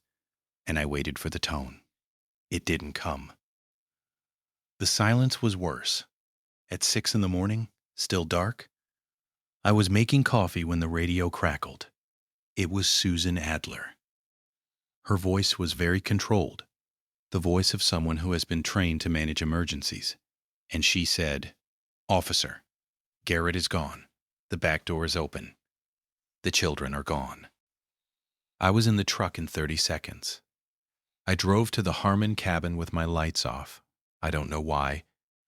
and I waited for the tone. It didn't come. The silence was worse. At 6 in the morning, still dark, I was making coffee when the radio crackled. It was Susan Adler. Her voice was very controlled, the voice of someone who has been trained to manage emergencies. And she said, "Officer, Garrett is gone. The back door is open. The children are gone." I was in the truck in 30 seconds. I drove to the Harmon cabin with my lights off. I don't know why.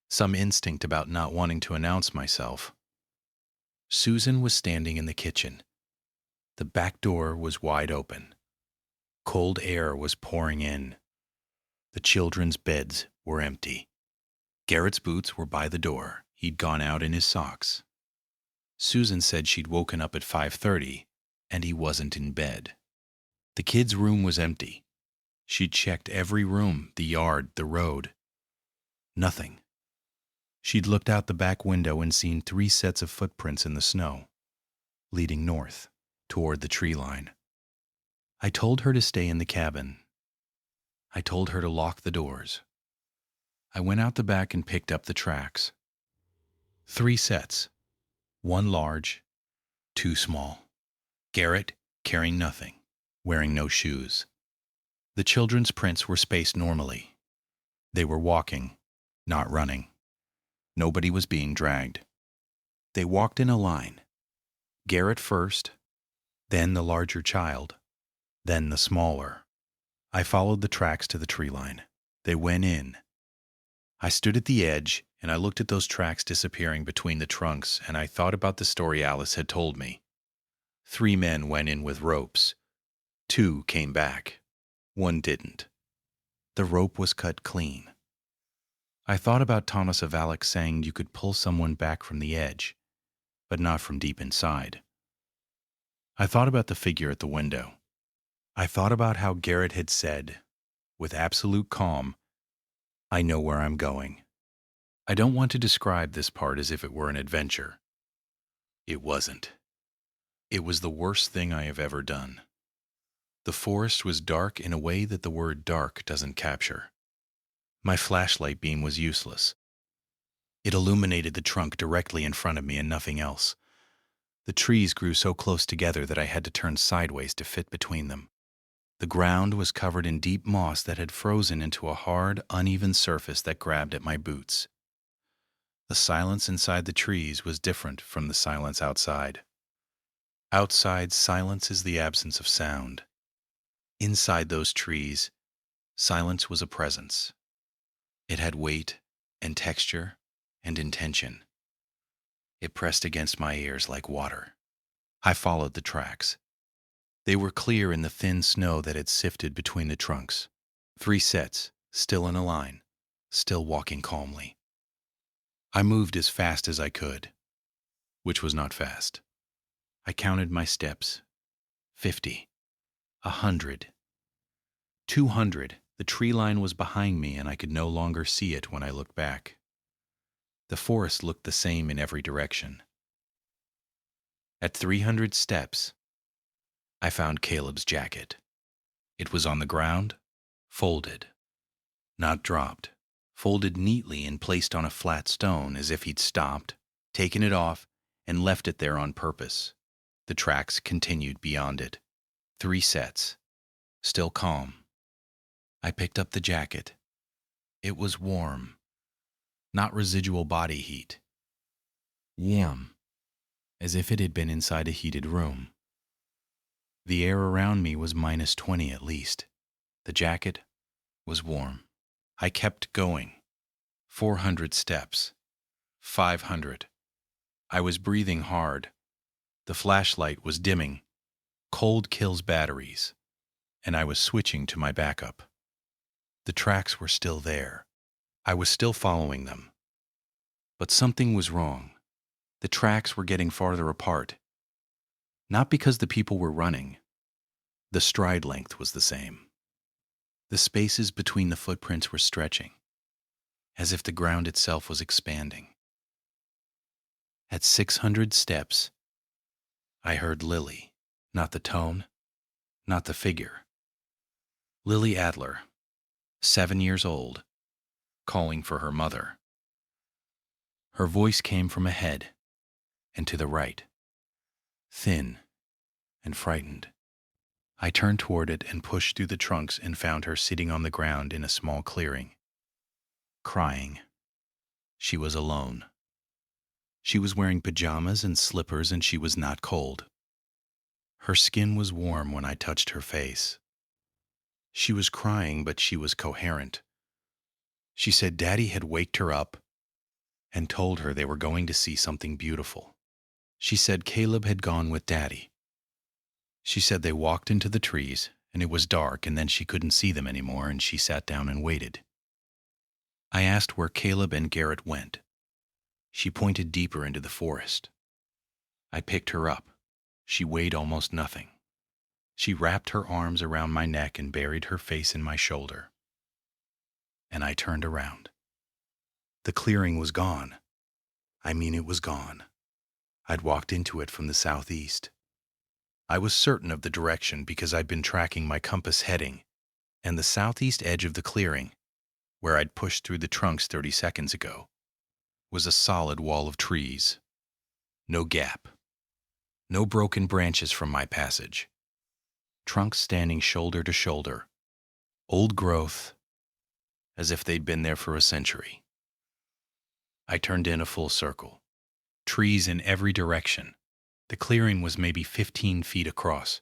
Some instinct about not wanting to announce myself. Susan was standing in the kitchen. The back door was wide open. Cold air was pouring in. The children's beds were empty. Garrett's boots were by the door. He'd gone out in his socks. Susan said she'd woken up at 5:30, and he wasn't in bed. The kids' room was empty. She'd checked every room, the yard, the road. Nothing. She'd looked out the back window and seen 3 sets of footprints in the snow, leading north, toward the tree line. I told her to stay in the cabin. I told her to lock the doors. I went out the back and picked up the tracks. 3 sets. 1 large, 2 small. Garrett carrying nothing, wearing no shoes. The children's prints were spaced normally. They were walking, not running. Nobody was being dragged. They walked in a line. Garrett first, then the larger child, then the smaller. I followed the tracks to the tree line. They went in. I stood at the edge, and I looked at those tracks disappearing between the trunks, and I thought about the story Alice had told me. 3 men went in with ropes. 2 came back. One didn't. The rope was cut clean. I thought about Thomas of Alex saying you could pull someone back from the edge, but not from deep inside. I thought about the figure at the window. I thought about how Garrett had said, with absolute calm, "I know where I'm going." I don't want to describe this part as if it were an adventure. It wasn't. It was the worst thing I have ever done. The forest was dark in a way that the word dark doesn't capture. My flashlight beam was useless. It illuminated the trunk directly in front of me and nothing else. The trees grew so close together that I had to turn sideways to fit between them. The ground was covered in deep moss that had frozen into a hard, uneven surface that grabbed at my boots. The silence inside the trees was different from the silence outside. Outside, silence is the absence of sound. Inside those trees, silence was a presence. It had weight and texture and intention. It pressed against my ears like water. I followed the tracks. They were clear in the thin snow that had sifted between the trunks. 3 sets, still in a line, still walking calmly. I moved as fast as I could, which was not fast. I counted my steps. 50. 100. 200. The tree line was behind me and I could no longer see it when I looked back. The forest looked the same in every direction. At 300 steps, I found Caleb's jacket. It was on the ground, folded, not dropped, folded neatly and placed on a flat stone as if he'd stopped, taken it off, and left it there on purpose. The tracks continued beyond it. 3 sets, still calm. I picked up the jacket. It was warm, not residual body heat. Warm, as if it had been inside a heated room. The air around me was -20 at least. The jacket was warm. I kept going. 400 steps. 500. I was breathing hard. The flashlight was dimming. Cold kills batteries. And I was switching to my backup. The tracks were still there. I was still following them. But something was wrong. The tracks were getting farther apart. Not because the people were running. The stride length was the same. The spaces between the footprints were stretching, as if the ground itself was expanding. At 600 steps, I heard Lily, not the tone, not the figure. Lily Adler, 7 years old, calling for her mother. Her voice came from ahead and to the right, thin and frightened. I turned toward it and pushed through the trunks and found her sitting on the ground in a small clearing, crying. She was alone. She was wearing pajamas and slippers and she was not cold. Her skin was warm when I touched her face. She was crying, but she was coherent. She said Daddy had waked her up and told her they were going to see something beautiful. She said Caleb had gone with Daddy. She said they walked into the trees, and it was dark, and then she couldn't see them anymore, and she sat down and waited. I asked where Caleb and Garrett went. She pointed deeper into the forest. I picked her up. She weighed almost nothing. She wrapped her arms around my neck and buried her face in my shoulder. And I turned around. The clearing was gone. I mean, it was gone. I'd walked into it from the southeast. I was certain of the direction because I'd been tracking my compass heading, and the southeast edge of the clearing, where I'd pushed through the trunks 30 seconds ago, was a solid wall of trees. No gap. No broken branches from my passage. Trunks standing shoulder to shoulder. Old growth, as if they'd been there for a century. I turned in a full circle. Trees in every direction. The clearing was maybe 15 feet across.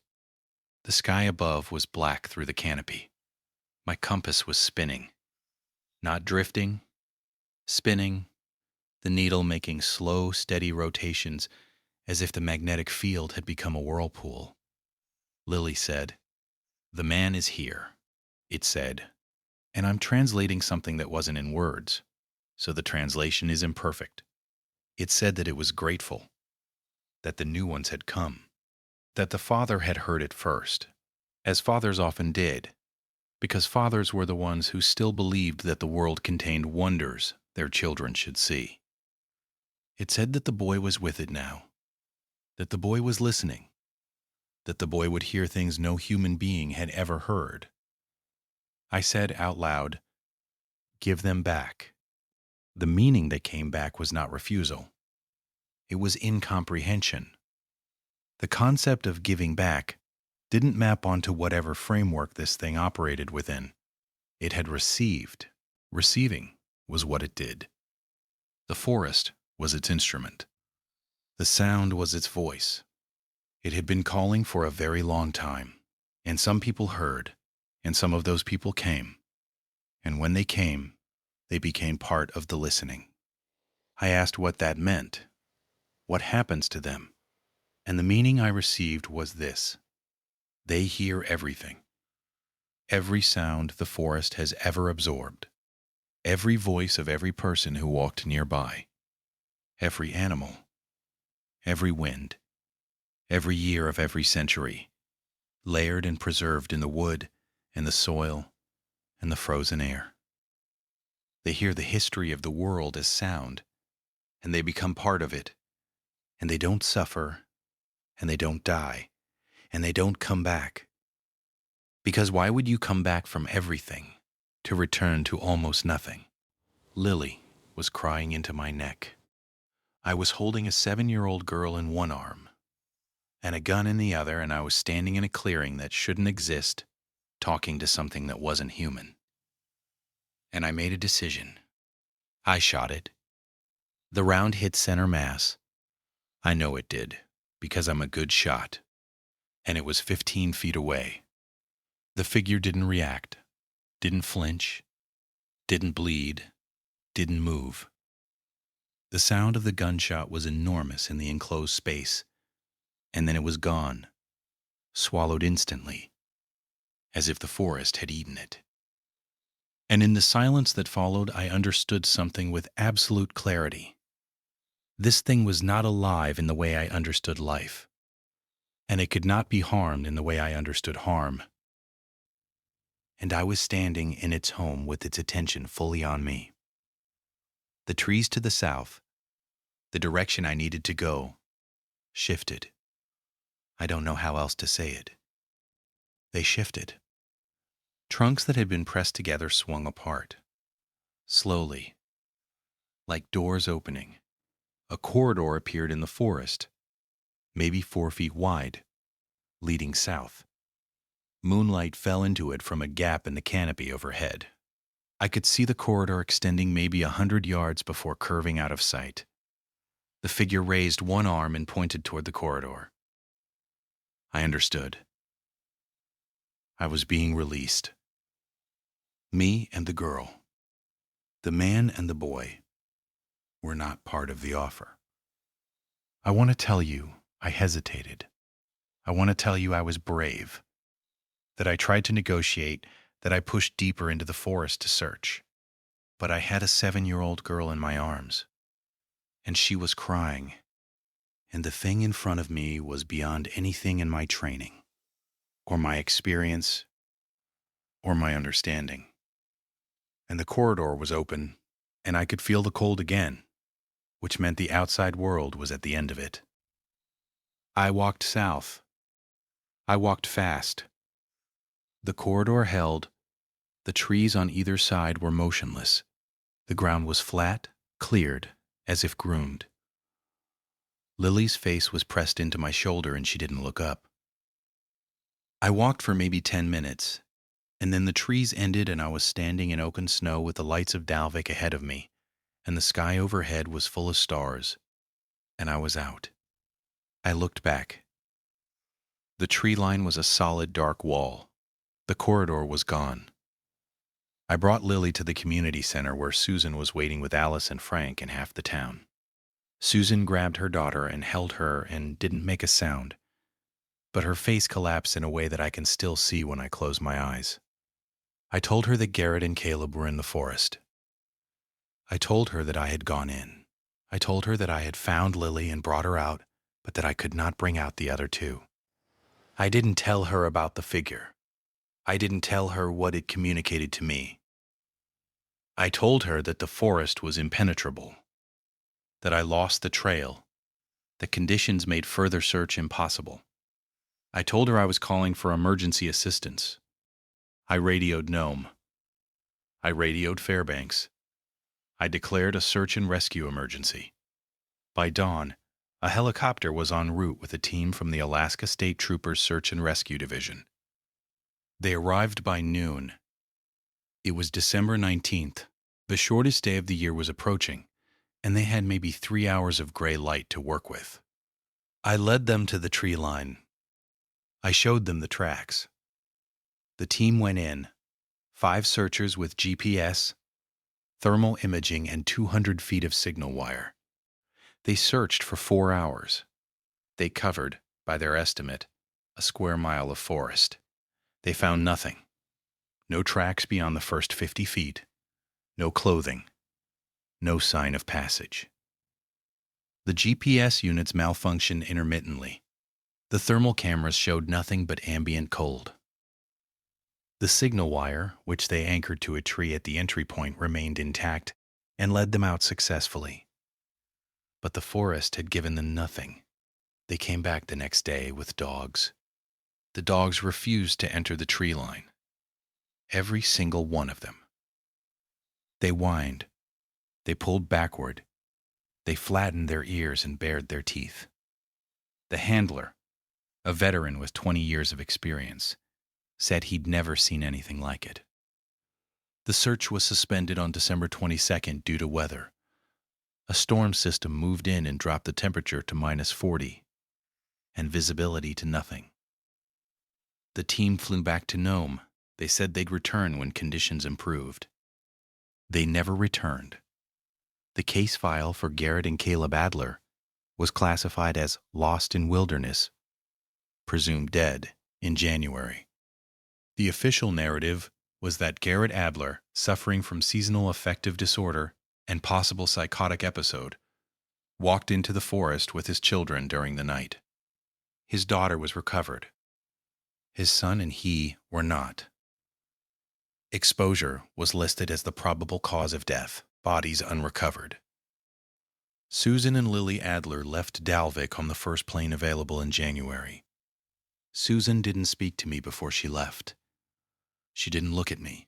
The sky above was black through the canopy. My compass was spinning. Not drifting, spinning, the needle making slow, steady rotations as if the magnetic field had become a whirlpool. Lily said, "The man is here." it said, and I'm translating something that wasn't in words, so the translation is imperfect. It said that it was grateful, that the new ones had come, that the father had heard it first, as fathers often did, because fathers were the ones who still believed that the world contained wonders their children should see. It said that the boy was with it now, that the boy was listening, that the boy would hear things no human being had ever heard. I said out loud, "Give them back." The meaning that came back was not refusal. It was incomprehension. The concept of giving back didn't map onto whatever framework this thing operated within. It had received. Receiving was what it did. The forest was its instrument. The sound was its voice. It had been calling for a very long time, and some people heard, and some of those people came. And when they came, they became part of the listening. I asked what that meant. What happens to them? And the meaning I received was this: they hear everything. Every sound the forest has ever absorbed. Every voice of every person who walked nearby. Every animal. Every wind. Every year of every century. Layered and preserved in the wood and the soil and the frozen air. They hear the history of the world as sound, and they become part of it. And they don't suffer, and they don't die, and they don't come back. Because why would you come back from everything to return to almost nothing? Lily was crying into my neck. I was holding a 7-year-old girl in one arm and a gun in the other, and I was standing in a clearing that shouldn't exist, talking to something that wasn't human. And I made a decision. I shot it. The round hit center mass. I know it did, because I'm a good shot. And it was 15 feet away. The figure didn't react, didn't flinch, didn't bleed, didn't move. The sound of the gunshot was enormous in the enclosed space, and then it was gone, swallowed instantly, as if the forest had eaten it. And in the silence that followed, I understood something with absolute clarity. This thing was not alive in the way I understood life, and it could not be harmed in the way I understood harm. And I was standing in its home with its attention fully on me. The trees to the south, the direction I needed to go, shifted. I don't know how else to say it. They shifted. Trunks that had been pressed together swung apart. Slowly, like doors opening, a corridor appeared in the forest, maybe 4 feet wide, leading south. Moonlight fell into it from a gap in the canopy overhead. I could see the corridor extending maybe 100 yards before curving out of sight. The figure raised one arm and pointed toward the corridor. I understood. I was being released. Me and the girl, the man and the boy, were not part of the offer. I want to tell you I hesitated. I want to tell you I was brave, that I tried to negotiate, that I pushed deeper into the forest to search. But I had a 7-year-old girl in my arms, and she was crying, and the thing in front of me was beyond anything in my training, or my experience, or my understanding. And the corridor was open, and I could feel the cold again, which meant the outside world was at the end of it. I walked south. I walked fast. The corridor held. The trees on either side were motionless. The ground was flat, cleared, as if groomed. Lily's face was pressed into my shoulder and she didn't look up. I walked for maybe 10 minutes, and then the trees ended and I was standing in oaken snow with the lights of Dalvik ahead of me, and the sky overhead was full of stars, and I was out. I looked back. The tree line was a solid dark wall. The corridor was gone. I brought Lily to the community center where Susan was waiting with Alice and Frank and half the town. Susan grabbed her daughter and held her and didn't make a sound, but her face collapsed in a way that I can still see when I close my eyes. I told her that Garrett and Caleb were in the forest. I told her that I had gone in. I told her that I had found Lily and brought her out, but that I could not bring out the other two. I didn't tell her about the figure. I didn't tell her what it communicated to me. I told her that the forest was impenetrable, that I lost the trail, that conditions made further search impossible. I told her I was calling for emergency assistance. I radioed Nome. I radioed Fairbanks. I declared a search and rescue emergency. By dawn, a helicopter was en route with a team from the Alaska State Troopers Search and Rescue Division. They arrived by noon. It was December 19th. The shortest day of the year was approaching, and they had maybe 3 hours of gray light to work with. I led them to the tree line. I showed them the tracks. The team went in, 5 searchers with GPS, thermal imaging, and 200 feet of signal wire. They searched for 4 hours. They covered, by their estimate, a square mile of forest. They found nothing. No tracks beyond the first 50 feet. No clothing. No sign of passage. The GPS units malfunctioned intermittently. The thermal cameras showed nothing but ambient cold. The signal wire, which they anchored to a tree at the entry point, remained intact and led them out successfully. But the forest had given them nothing. They came back the next day with dogs. The dogs refused to enter the tree line. Every single one of them. They whined. They pulled backward. They flattened their ears and bared their teeth. The handler, a veteran with 20 years of experience, said he'd never seen anything like it. The search was suspended on December 22nd due to weather. A storm system moved in and dropped the temperature to -40 and visibility to nothing. The team flew back to Nome. They said they'd return when conditions improved. They never returned. The case file for Garrett and Caleb Adler was classified as lost in wilderness, presumed dead, in January. The official narrative was that Garrett Adler, suffering from seasonal affective disorder and possible psychotic episode, walked into the forest with his children during the night. His daughter was recovered. His son and he were not. Exposure was listed as the probable cause of death, bodies unrecovered. Susan and Lily Adler left Dalvik on the first plane available in January. Susan didn't speak to me before she left. She didn't look at me.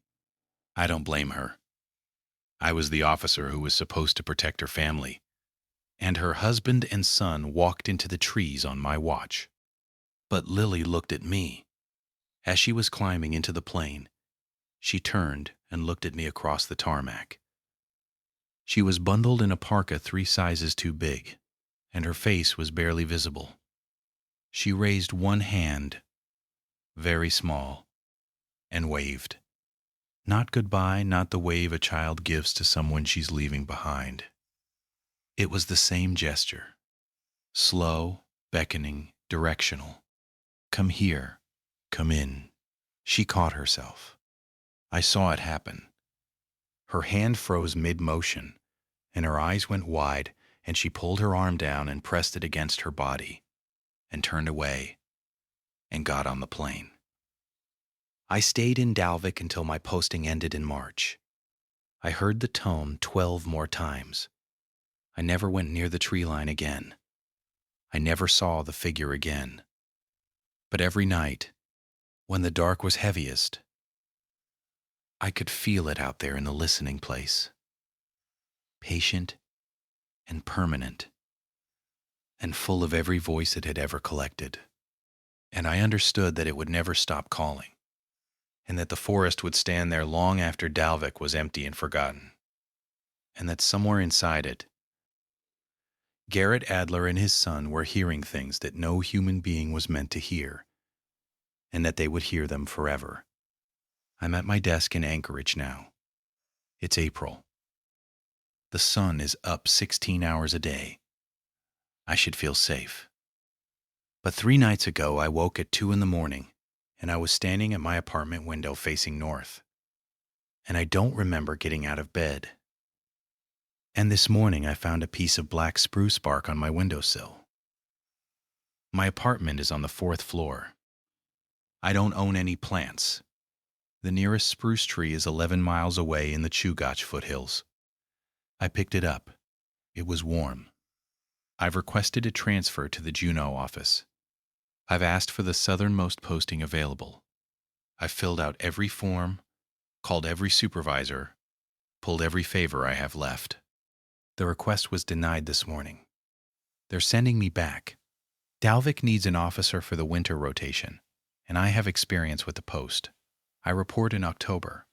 I don't blame her. I was the officer who was supposed to protect her family, and her husband and son walked into the trees on my watch. But Lily looked at me. As she was climbing into the plane, she turned and looked at me across the tarmac. She was bundled in a parka 3 sizes too big, and her face was barely visible. She raised one hand, very small, and waved. Not goodbye, not the wave a child gives to someone she's leaving behind. It was the same gesture. Slow, beckoning, directional. Come here, come in. She caught herself. I saw it happen. Her hand froze mid-motion, and her eyes went wide, and she pulled her arm down and pressed it against her body, and turned away, and got on the plane. I stayed in Dalvik until my posting ended in March. I heard the tone 12 more times. I never went near the tree line again. I never saw the figure again. But every night, when the dark was heaviest, I could feel it out there in the listening place. Patient and permanent, and full of every voice it had ever collected. And I understood that it would never stop calling, and that the forest would stand there long after Dalvik was empty and forgotten, and that somewhere inside it, Garrett Adler and his son were hearing things that no human being was meant to hear, and that they would hear them forever. I'm at my desk in Anchorage now. It's April. The sun is up 16 hours a day. I should feel safe. But 3 nights ago, I woke at 2 in the morning, and I was standing at my apartment window facing north. and I don't remember getting out of bed. And this morning I found a piece of black spruce bark on my windowsill. My apartment is on the 4th floor. I don't own any plants. The nearest spruce tree is 11 miles away in the Chugach foothills. I picked it up. It was warm. I've requested a transfer to the Juneau office. I've asked for the southernmost posting available. I've filled out every form, called every supervisor, pulled every favor I have left. The request was denied this morning. They're sending me back. Dalvik needs an officer for the winter rotation, and I have experience with the post. I report in October.